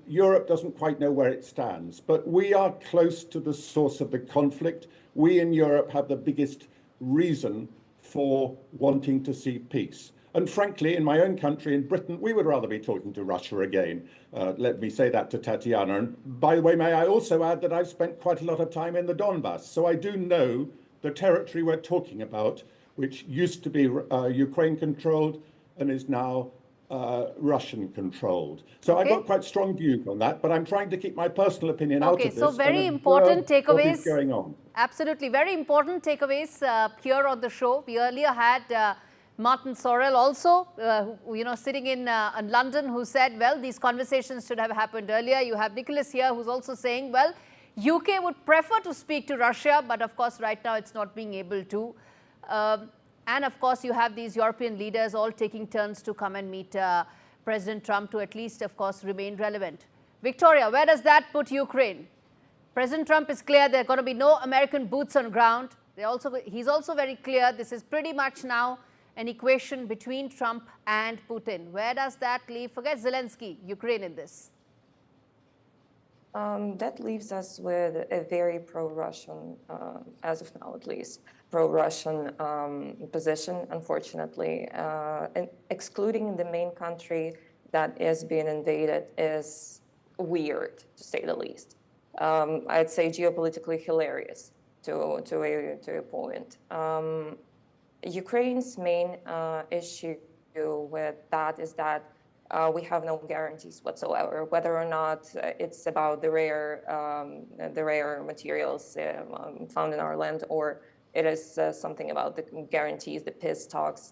Europe doesn't quite know where it stands, but we are close to the source of the conflict. We in Europe have the biggest reason for wanting to see peace. And frankly, in my own country, in Britain, we would rather be talking to Russia again. Let me say that to Tatiana. And by the way, may I also add that I've spent quite a lot of time in the Donbass. So I do know the territory we're talking about, which used to be Ukraine-controlled and is now Russian-controlled. So I've got quite strong views on that, but I'm trying to keep my personal opinion out of this. So very important takeaways. What is going on? Absolutely, very important takeaways here on the show. We earlier had Martin Sorrell also, sitting in London, who said, well, these conversations should have happened earlier. You have Nicholas here, who's also saying, well, UK would prefer to speak to Russia, but of course, right now it's not being able to. And of course, you have these European leaders all taking turns to come and meet President Trump to at least, of course, remain relevant. Victoria, where does that put Ukraine? President Trump is clear there are going to be no American boots on ground. He's also very clear this is pretty much now an equation between Trump and Putin. Where does that leave? Forget Zelensky, Ukraine in this. That leaves us with a very pro-Russian, as of now at least, pro-Russian position, unfortunately. And excluding the main country that is being invaded is weird, to say the least. I'd say geopolitically hilarious to a point. Ukraine's main issue with that is that we have no guarantees whatsoever, whether or not it's about the rare materials found in our land, or it is something about the guarantees, the peace talks,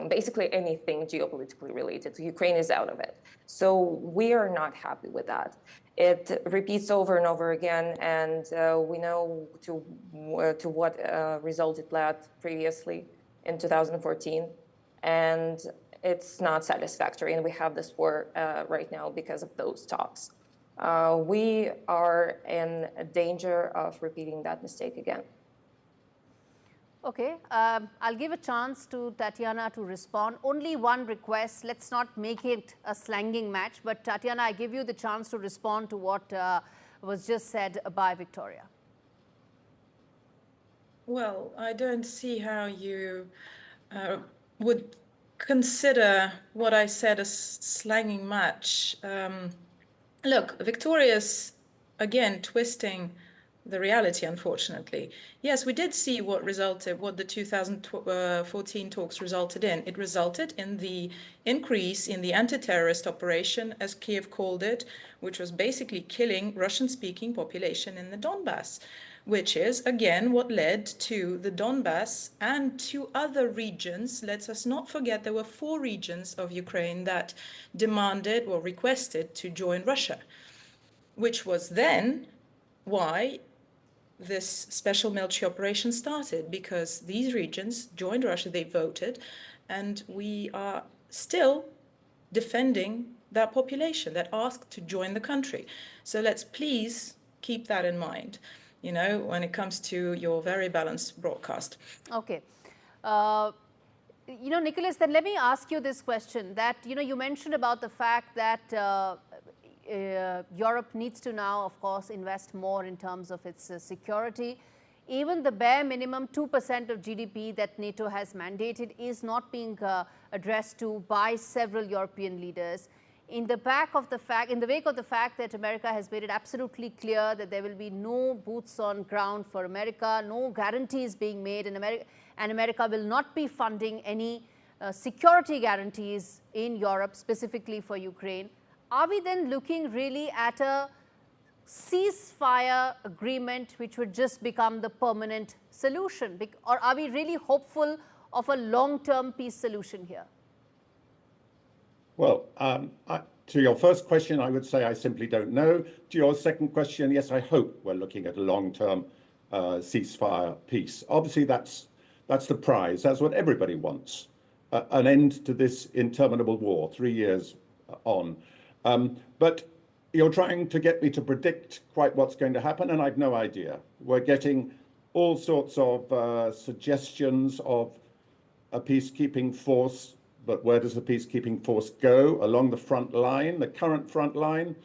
basically anything geopolitically related. Ukraine is out of it. So we are not happy with that. It repeats over and over again, and we know to what result it led previously in 2014, and it's not satisfactory, and we have this war right now because of those talks. We are in danger of repeating that mistake again. Okay, I'll give a chance to Tatiana to respond. Only one request, let's not make it a slanging match, but Tatiana, I give you the chance to respond to what was just said by Victoria. Well, I don't see how you would consider what I said a slanging match. Look, Victoria's, again, twisting the reality, unfortunately. Yes, we did see what the 2014 talks resulted in. It resulted in the increase in the anti-terrorist operation, as Kiev called it, which was basically killing Russian-speaking population in the Donbass, which is, again, what led to the Donbass and to other regions. Let us not forget there were 4 regions of Ukraine that demanded or requested to join Russia, which was then why this special military operation started, because these regions joined Russia, they voted, and we are still defending that population that asked to join the country. So let's please keep that in mind, when it comes to your very balanced broadcast. Okay. Nicholas, then let me ask you this question that, you mentioned about the fact that Europe needs to now, of course, invest more in terms of its security. Even the bare minimum 2% of GDP that NATO has mandated is not being addressed to by several European leaders. in the wake of the fact that America has made it absolutely clear that there will be no boots on ground for America, no guarantees being made, and America will not be funding any security guarantees in Europe, specifically for Ukraine. Are we then looking really at a ceasefire agreement which would just become the permanent solution? Or are we really hopeful of a long-term peace solution here? Well, to your first question, I would say I simply don't know. To your second question, yes, I hope we're looking at a long-term ceasefire peace. Obviously, that's the prize. That's what everybody wants, an end to this interminable war, 3 years on. But you're trying to get me to predict quite what's going to happen, and I've no idea. We're getting all sorts of suggestions of a peacekeeping force. But where does the peacekeeping force go? Along the front line, the current front line?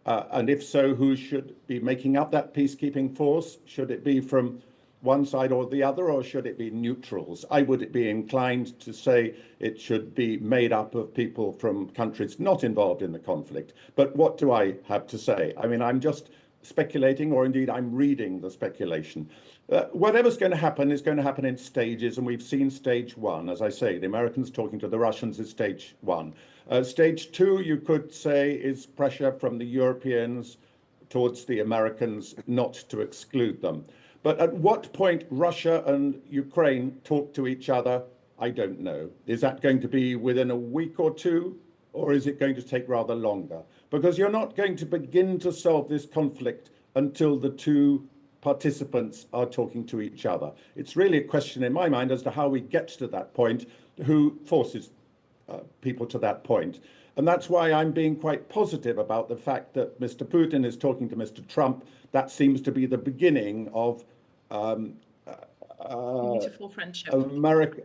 And if so, who should be making up that peacekeeping force? Should it be from one side or the other, or should it be neutrals? I would be inclined to say it should be made up of people from countries not involved in the conflict. But what do I have to say? I mean, I'm just speculating, or indeed I'm reading the speculation. Whatever's going to happen is going to happen in stages, and we've seen stage one. As I say, the Americans talking to the Russians is stage one. Stage two, you could say, is pressure from the Europeans towards the Americans not to exclude them. But at what point Russia and Ukraine talk to each other, I don't know. Is that going to be within a week or two, or is it going to take rather longer? Because you're not going to begin to solve this conflict until the two participants are talking to each other. It's really a question in my mind as to how we get to that point, who forces people to that point. And that's why I'm being quite positive about the fact that Mr. Putin is talking to Mr. Trump. That seems to be the beginning of beautiful friendship. America,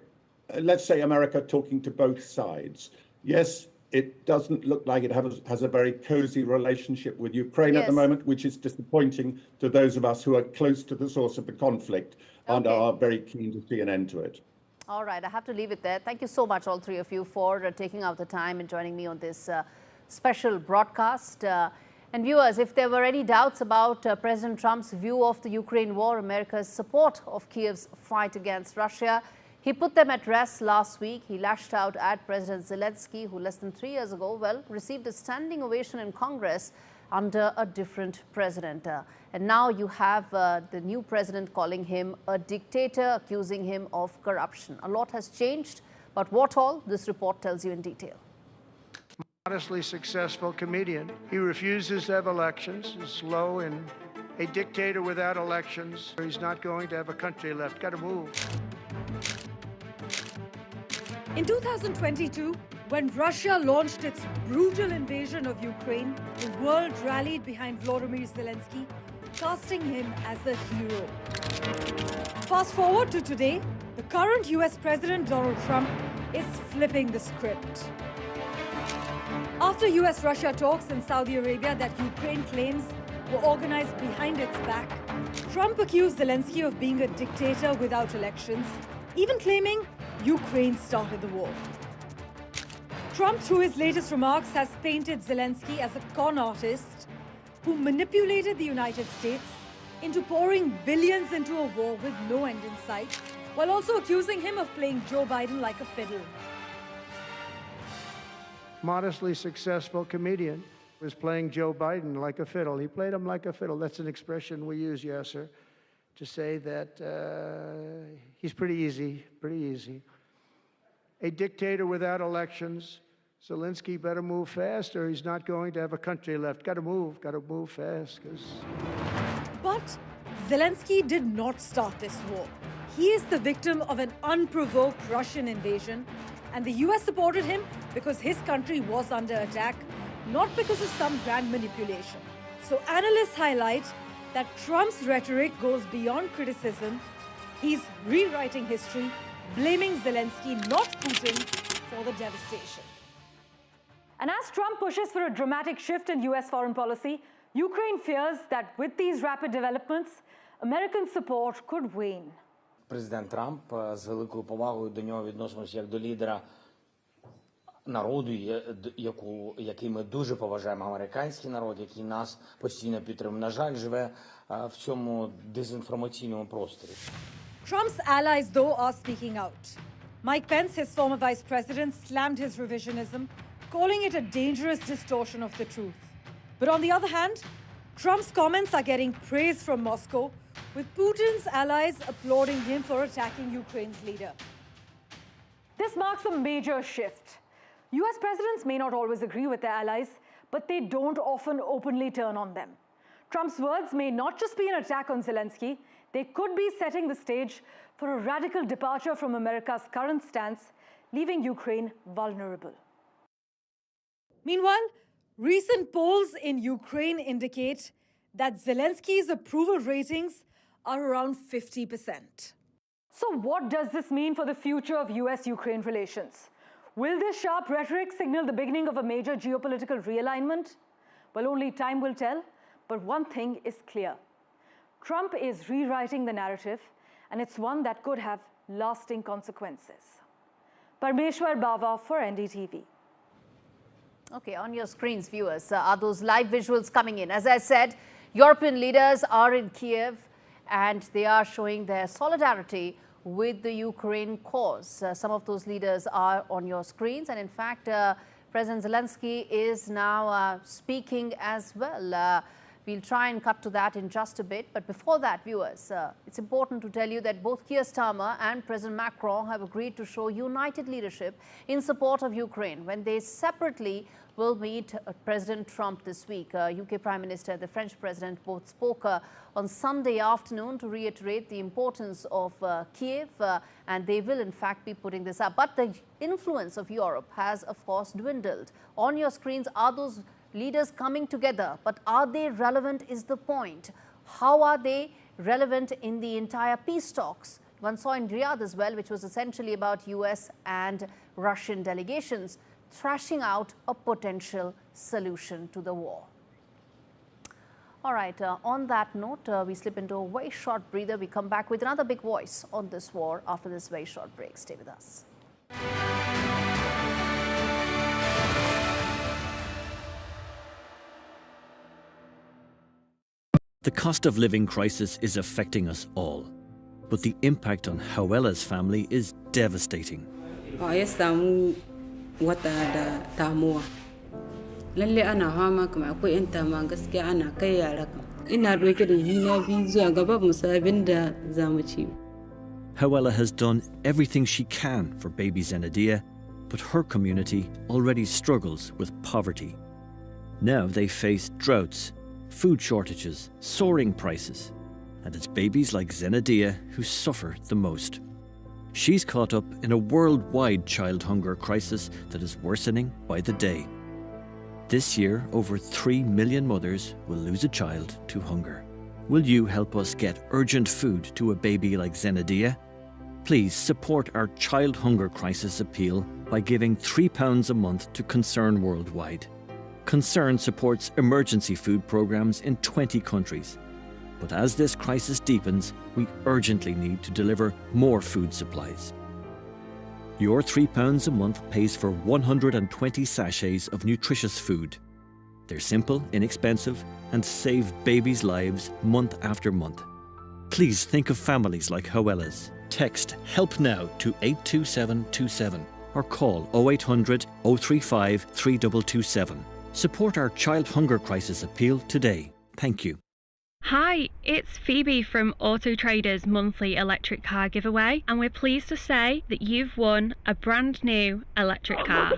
let's say America talking to both sides. Yes, it doesn't look like it has a very cozy relationship with Ukraine at the moment, which is disappointing to those of us who are close to the source of the conflict and are very keen to see an end to it. All right, I have to leave it there. Thank you so much, all three of you, for taking out the time and joining me on this special broadcast. And viewers, if there were any doubts about President Trump's view of the Ukraine war, America's support of Kiev's fight against Russia, he put them at rest last week. He lashed out at President Zelensky, who less than 3 years ago, well, received a standing ovation in Congress under a different president. And now you have the new president calling him a dictator, accusing him of corruption. A lot has changed, but what all? This report tells you in detail. Modestly successful comedian. He refuses to have elections, is low in a dictator without elections. He's not going to have a country left. Got to move. In 2022, when Russia launched its brutal invasion of Ukraine, the world rallied behind Volodymyr Zelensky, casting him as a hero. Fast forward to today, the current US President Donald Trump is flipping the script. After US-Russia talks in Saudi Arabia that Ukraine claims were organized behind its back, Trump accused Zelensky of being a dictator without elections, even claiming Ukraine started the war. Trump, through his latest remarks, has painted Zelensky as a con artist who manipulated the United States into pouring billions into a war with no end in sight, while also accusing him of playing Joe Biden like a fiddle. Modestly successful comedian was playing Joe Biden like a fiddle. He played him like a fiddle. That's an expression we use, yes, sir, to say that he's pretty easy, A dictator without elections. Zelensky better move fast or he's not going to have a country left. Got to move fast. But Zelensky did not start this war. He is the victim of an unprovoked Russian invasion, and the US supported him because his country was under attack, not because of some grand manipulation. So analysts highlight that Trump's rhetoric goes beyond criticism. He's rewriting history, blaming Zelensky, not Putin, for the devastation. And as Trump pushes for a dramatic shift in US foreign policy, Ukraine fears that with these rapid developments, American support could wane. Президент Трамп з великою повагою до нього відносимося як до лідера народу, який ми дуже поважаємо, американський народ, який нас постійно підтримує. На жаль, живе в цьому дезінформаційному просторі. Trump's allies, though, are speaking out. Mike Pence, his former vice president, slammed his revisionism, calling it a dangerous distortion of the truth. But on the other hand, Trump's comments are getting praise from Moscow, with Putin's allies applauding him for attacking Ukraine's leader. This marks a major shift. US presidents may not always agree with their allies, but they don't often openly turn on them. Trump's words may not just be an attack on Zelensky, they could be setting the stage for a radical departure from America's current stance, leaving Ukraine vulnerable. Meanwhile, recent polls in Ukraine indicate that Zelensky's approval ratings are around 50%. So what does this mean for the future of US-Ukraine relations? Will this sharp rhetoric signal the beginning of a major geopolitical realignment? Well, only time will tell, but one thing is clear. Trump is rewriting the narrative, and it's one that could have lasting consequences. Parmeshwar Bava for NDTV. Okay, on your screens, viewers, are those live visuals coming in. As I said, European leaders are in Kiev, and they are showing their solidarity with the Ukraine cause. Some of those leaders are on your screens, and in fact, President Zelensky is now speaking as well. We'll try and cut to that in just a bit. But before that, viewers, it's important to tell you that both Keir Starmer and President Macron have agreed to show united leadership in support of Ukraine when they separately will meet President Trump this week. UK Prime Minister and the French President both spoke on Sunday afternoon to reiterate the importance of Kiev, and they will in fact be putting this up. But the influence of Europe has, of course, dwindled. On your screens are those leaders coming together, but are they relevant is the point. How are they relevant in the entire peace talks? One saw in Riyadh as well, which was essentially about US and Russian delegations thrashing out a potential solution to the war. All right, on that note, we slip into a very short breather. We come back with another big voice on this war after this very short break. Stay with us. The cost of living crisis is affecting us all, but the impact on Hawela's family is devastating. wata da damuwa lalle ana fama kuma akwai yan tama gaskiya ana kai yara kam ina doke da juna biyu zuwa gaba mu sabin da zamu ci. Hawela has done everything she can for baby Zenadia, but her community already struggles with poverty. Now they face droughts, food shortages, soaring prices, and it's babies like Zenadia who suffer the most. She's caught up in a worldwide child hunger crisis that is worsening by the day. This year, over 3 million mothers will lose a child to hunger. Will you help us get urgent food to a baby like Zenadia? Please support our child hunger crisis appeal by giving £3 a month to Concern Worldwide. Concern supports emergency food programs in 20 countries. But as this crisis deepens, we urgently need to deliver more food supplies. Your £3 a month pays for 120 sachets of nutritious food. They're simple, inexpensive, and save babies' lives month after month. Please think of families like Hawela's. Text HELP NOW to 82727 or call 0800 035 3227. Support our child hunger crisis appeal today. Thank you. Hi, it's Phoebe from Auto Trader's monthly electric car giveaway, and we're pleased to say that you've won a brand new electric car.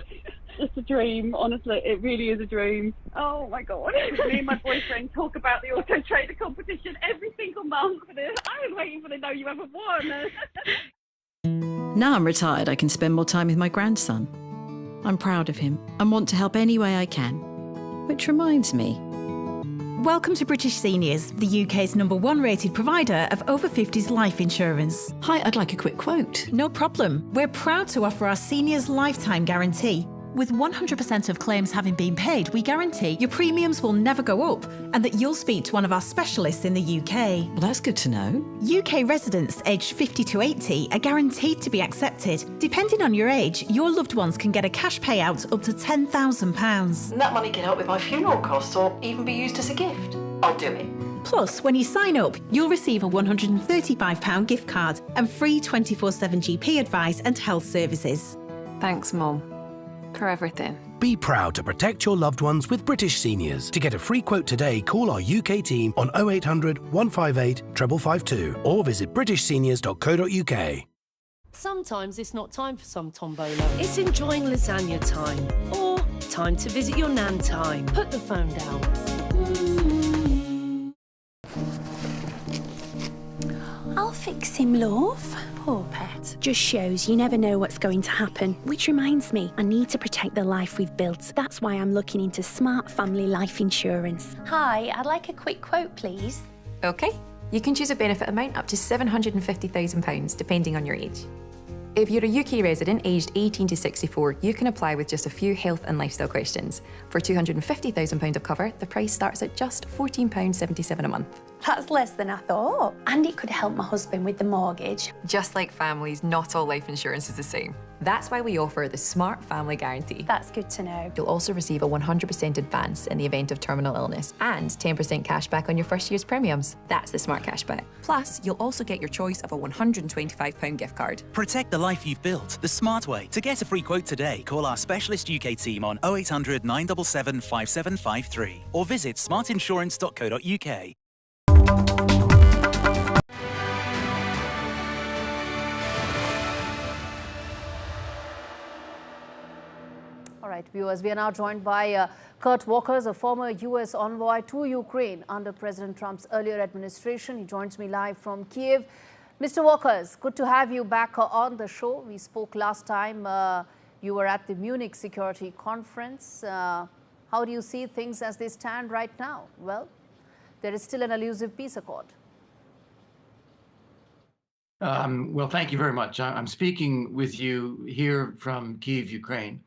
It's a dream, honestly, it really is a dream. Oh my god. Me and my boyfriend talk about the Auto Trader competition every single month. I was waiting for the know you ever won. Now I'm retired, I can spend more time with my grandson. I'm proud of him and want to help any way I can. Which reminds me. Welcome to British Seniors, the UK's #1 rated provider of over 50s life insurance. Hi, I'd like a quick quote. No problem. We're proud to offer our seniors lifetime guarantee. With 100% of claims having been paid, we guarantee your premiums will never go up and that you'll speak to one of our specialists in the UK. Well, that's good to know. UK residents aged 50 to 80 are guaranteed to be accepted. Depending on your age, your loved ones can get a cash payout up to £10,000. And that money can help with my funeral costs or even be used as a gift. I'll do it. Plus, when you sign up, you'll receive a £135 gift card and free 24/7 GP advice and health services. Thanks, Mum, for everything. Be proud to protect your loved ones with British Seniors. To get a free quote today, call our UK team on 0800 158 552 or visit britishseniors.co.uk. Sometimes it's not time for some tombola. It's enjoying lasagna time. Or time to visit your nan time. Put the phone down. I'll fix him, love. Poor pet. Just shows you never know what's going to happen. Which reminds me, I need to protect the life we've built. That's why I'm looking into Smart Family Life Insurance. Hi, I'd like a quick quote, please. OK. You can choose a benefit amount up to £750,000, depending on your age. If you're a UK resident aged 18 to 64, you can apply with just a few health and lifestyle questions. For £250,000 of cover, the price starts at just £14.77 a month. That's less than I thought. And it could help my husband with the mortgage. Just like families, not all life insurance is the same. That's why we offer the Smart Family Guarantee. That's good to know. You'll also receive a 100% advance in the event of terminal illness and 10% cash back on your first year's premiums. That's the Smart Cashback. Plus, you'll also get your choice of a £125 gift card. Protect the life you've built the smart way. To get a free quote today, call our specialist UK team on 0800 977 5753 or visit smartinsurance.co.uk. All right, viewers, we are now joined by Kurt Walkers, a former U.S. envoy to Ukraine under President Trump's earlier administration. He joins me live from Kiev. Mr. Walkers, good to have you back on the show. We spoke last time. You were at the Munich Security Conference. How do you see things as they stand right now? Well, there is still an elusive peace accord. Well, thank you very much. I'm speaking with you here from Kyiv, Ukraine.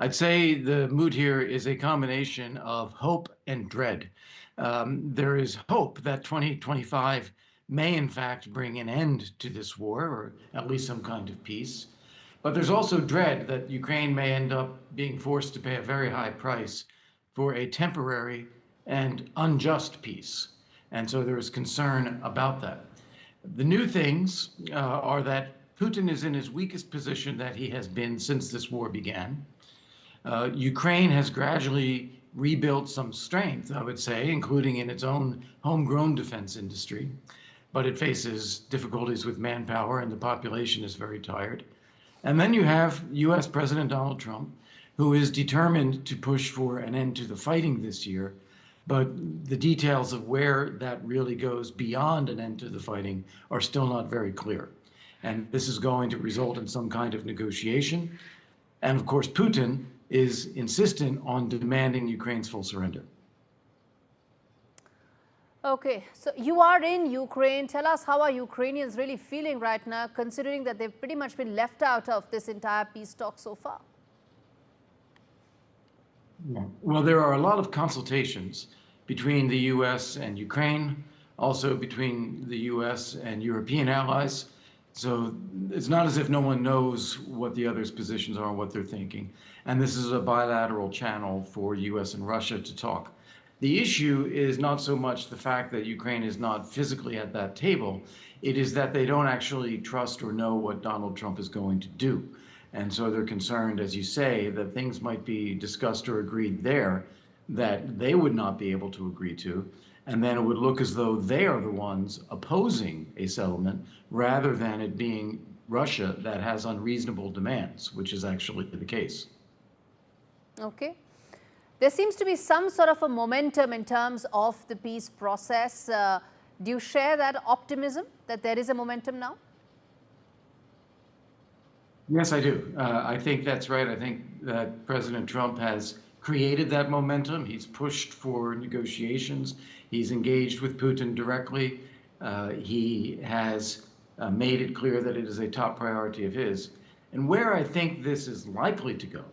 I'd say the mood here is a combination of hope and dread. There is hope that 2025 may in fact bring an end to this war, or at least some kind of peace. But there's also dread that Ukraine may end up being forced to pay a very high price for a temporary and unjust peace. And so there is concern about that. The new things are that Putin is in his weakest position that he has been since this war began. Ukraine has gradually rebuilt some strength, I would say, including in its own homegrown defense industry. But it faces difficulties with manpower and the population is very tired. And then you have US President Donald Trump, who is determined to push for an end to the fighting this year. But the details of where that really goes beyond an end to the fighting are still not very clear. And this is going to result in some kind of negotiation. And of course, Putin is insistent on demanding Ukraine's full surrender. Okay, so you are in Ukraine. Tell us, how are Ukrainians really feeling right now, considering that they've pretty much been left out of this entire peace talk so far? Well, there are a lot of consultations between the US and Ukraine, also between the US and European allies. So it's not as if no one knows what the other's positions are and what they're thinking. And this is a bilateral channel for US and Russia to talk. The issue is not so much the fact that Ukraine is not physically at that table. It is that they don't actually trust or know what Donald Trump is going to do. And so they're concerned, as you say, that things might be discussed or agreed there that they would not be able to agree to. And then it would look as though they are the ones opposing a settlement rather than it being Russia that has unreasonable demands, which is actually the case. Okay. There seems to be some sort of a momentum in terms of the peace process. Do you share that optimism that there is a momentum now? Yes, I do. I think that's right. I think that President Trump has created that momentum. He's pushed for negotiations. He's engaged with Putin directly. He has made it clear that it is a top priority of his. And where I think this is likely to go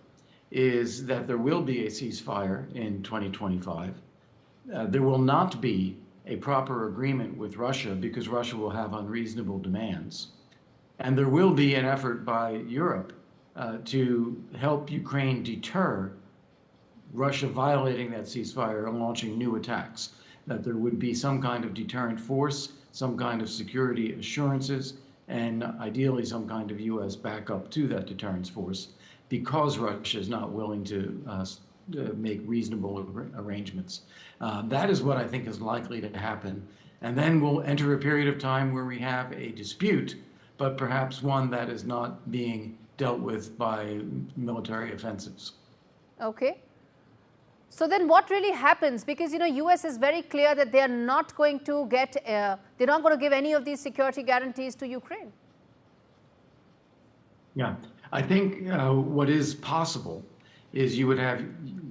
is that there will be a ceasefire in 2025. There will not be a proper agreement with Russia because Russia will have unreasonable demands. And there will be an effort by Europe to help Ukraine deter Russia violating that ceasefire and launching new attacks, that there would be some kind of deterrent force, some kind of security assurances, and ideally some kind of U.S. backup to that deterrence force, because Russia is not willing to make reasonable arrangements. That is what I think is likely to happen. And then we'll enter a period of time where we have a dispute, but perhaps one that is not being dealt with by military offensives. Okay. So then what really happens? Because, you know, US is very clear that they are not going to get, they're not going to give any of these security guarantees to Ukraine. Yeah, I think what is possible is you would have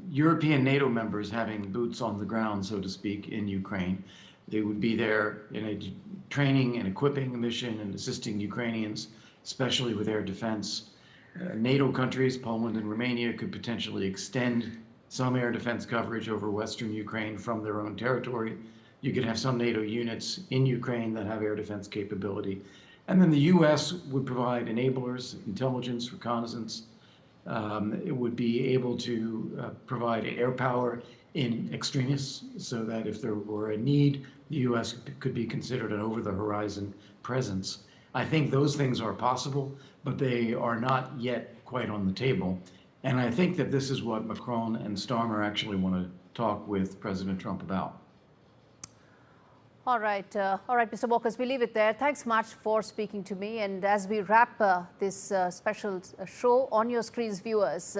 European NATO members having boots on the ground, so to speak, in Ukraine. They would be there in a training and equipping mission and assisting Ukrainians, especially with air defense. NATO countries, Poland and Romania, could potentially extend some air defense coverage over Western Ukraine from their own territory. You could have some NATO units in Ukraine that have air defense capability. And then the US would provide enablers, intelligence, reconnaissance. It would be able to provide air power in extremis, so that if there were a need, the US could be considered an over-the-horizon presence. I think those things are possible, but they are not yet quite on the table. And I think that this is what Macron and Starmer actually want to talk with President Trump about. All right, Mr. Walkers, we leave it there. Thanks much for speaking to me. And as we wrap this special show, on your screens, viewers,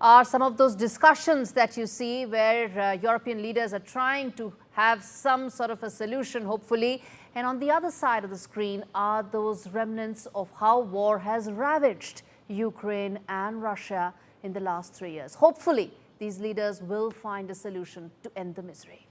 are some of those discussions that you see where European leaders are trying to have some sort of a solution, hopefully. And on the other side of the screen are those remnants of how war has ravaged Ukraine and Russia in the last 3 years. Hopefully, these leaders will find a solution to end the misery.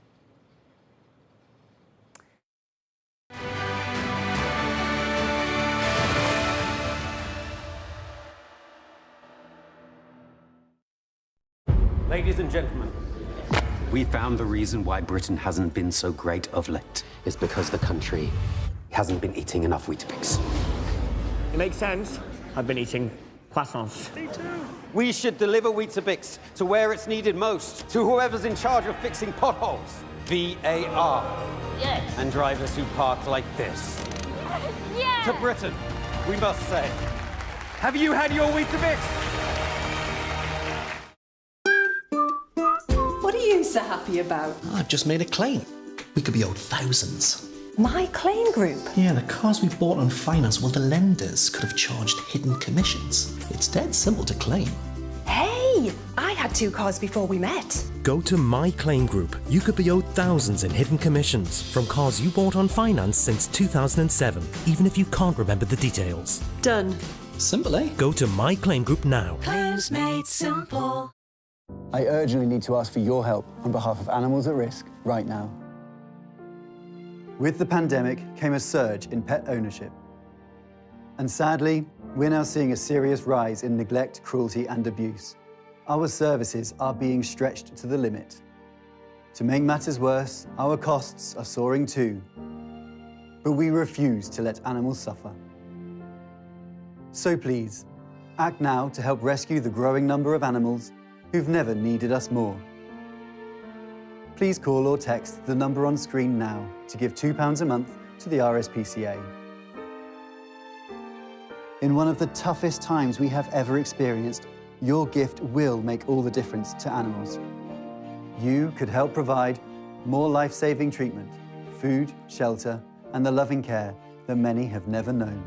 Ladies and gentlemen, we found the reason why Britain hasn't been so great of late. It's because the country hasn't been eating enough Weetabix. It makes sense. I've been eating croissants. Me too. We should deliver Weetabix to where it's needed most, to whoever's in charge of fixing potholes. VAR. Yes. And drivers who park like this. Yeah. To Britain, we must say, have you had your Weetabix? What are you so happy about? I've just made a claim. We could be owed thousands. My claim group? Yeah, the cars we bought on finance, well, the lenders could have charged hidden commissions. It's dead simple to claim. Hey, I had 2 cars before we met. Go to My Claim Group. You could be owed thousands in hidden commissions from cars you bought on finance since 2007, even if you can't remember the details. Done. Simple, eh? Go to My Claim Group now. Claims made simple. I urgently need to ask for your help on behalf of animals at risk right now. With the pandemic came a surge in pet ownership. And sadly, we're now seeing a serious rise in neglect, cruelty, and abuse. Our services are being stretched to the limit. To make matters worse, our costs are soaring too. But we refuse to let animals suffer. So please, act now to help rescue the growing number of animals who've never needed us more. Please call or text the number on screen now to give £2 a month to the RSPCA. In one of the toughest times we have ever experienced, your gift will make all the difference to animals. You could help provide more life-saving treatment, food, shelter, and the loving care that many have never known.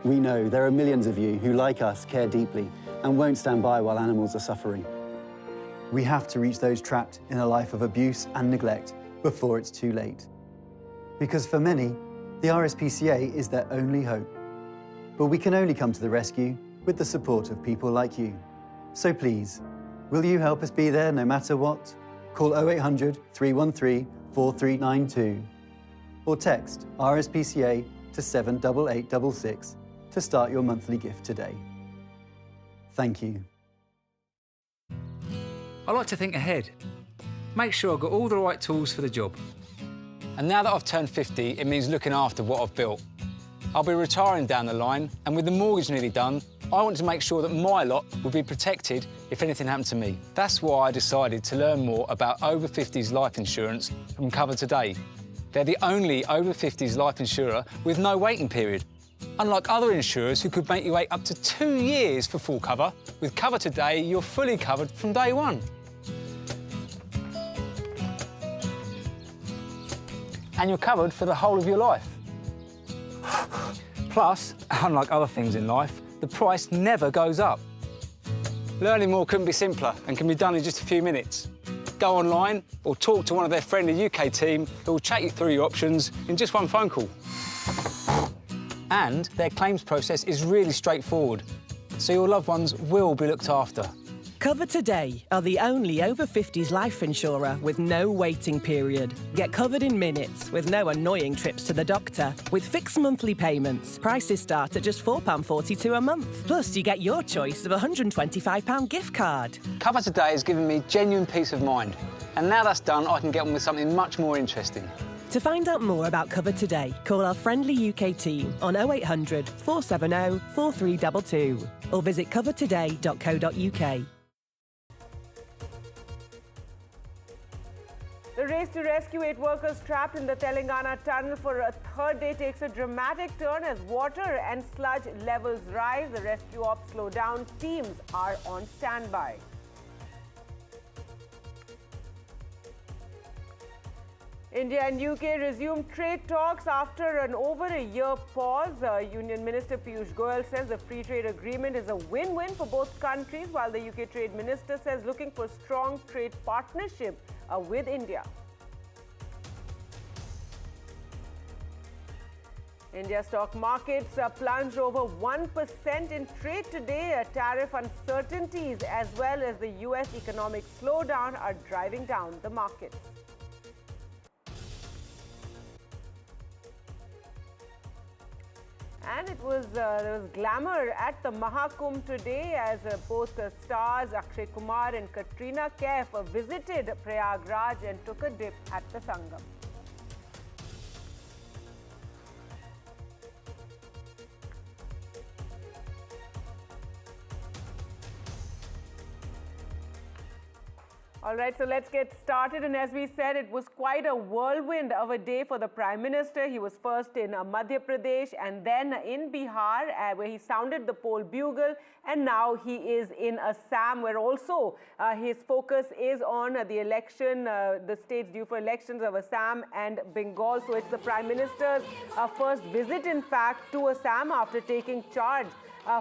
We know there are millions of you who, like us, care deeply and won't stand by while animals are suffering. We have to reach those trapped in a life of abuse and neglect before it's too late. Because for many, the RSPCA is their only hope. But we can only come to the rescue with the support of people like you. So please, will you help us be there no matter what? Call 0800 313 4392 or text RSPCA to 78866 to start your monthly gift today. Thank you. I like to think ahead. Make sure I've got all the right tools for the job. And now that I've turned 50, it means looking after what I've built. I'll be retiring down the line, and with the mortgage nearly done, I want to make sure that my lot will be protected if anything happened to me. That's why I decided to learn more about over 50s life insurance from Cover Today. They're the only over 50s life insurer with no waiting period. Unlike other insurers who could make you wait up to 2 years for full cover, with Cover Today, you're fully covered from day one. And you're covered for the whole of your life. Plus, unlike other things in life, the price never goes up. Learning more couldn't be simpler and can be done in just a few minutes. Go online or talk to one of their friendly UK team who will chat you through your options in just one phone call. And their claims process is really straightforward, so your loved ones will be looked after. Cover Today are the only over 50s life insurer with no waiting period. Get covered in minutes with no annoying trips to the doctor. With fixed monthly payments, prices start at just £4.42 a month. Plus, you get your choice of a £125 gift card. Cover Today has given me genuine peace of mind. And now that's done, I can get on with something much more interesting. To find out more about Cover Today, call our friendly UK team on 0800 470 4322 or visit covertoday.co.uk. The race to rescue 8 workers trapped in the Telangana tunnel for a third day takes a dramatic turn as water and sludge levels rise. The rescue ops slow down. Teams are on standby. India and UK resumed trade talks after an over a year pause. Union Minister Piyush Goyal says the free trade agreement is a win-win for both countries, while the UK Trade Minister says looking for strong trade partnership with India. India stock markets plunged over 1% in trade today. Tariff uncertainties as well as the US economic slowdown are driving down the markets. And there was glamour at the Mahakumbh today as both stars Akshay Kumar and Katrina Kaif visited Prayagraj and took a dip at the Sangam. All right, so let's get started. And as we said, it was quite a whirlwind of a day for the Prime Minister. He was first in Madhya Pradesh and then in Bihar, where he sounded the poll bugle. And now he is in Assam, where also his focus is on the election, the states due for elections of Assam and Bengal. So it's the Prime Minister's first visit, in fact, to Assam after taking charge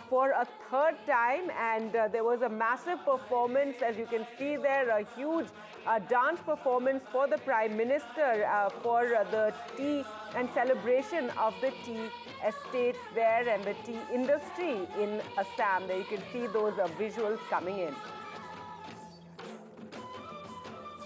for a third time, and there was a massive performance, as you can see there, a huge dance performance for the Prime Minister for the tea and celebration of the tea estates there and the tea industry in Assam. There you can see those visuals coming in.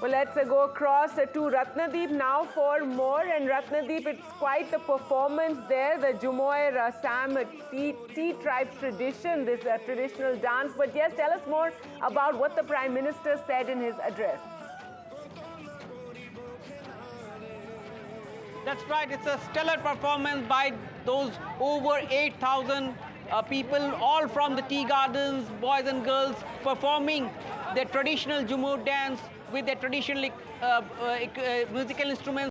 Well, let's go across to Ratnadeep now for more. And Ratnadeep, it's quite the performance there, the Jumoir Assam tea tribe's tradition, this traditional dance. But yes, tell us more about what the Prime Minister said in his address. That's right, it's a stellar performance by those over 8,000 people, all from the tea gardens, boys and girls, performing their traditional Jumur dance with their traditional musical instruments.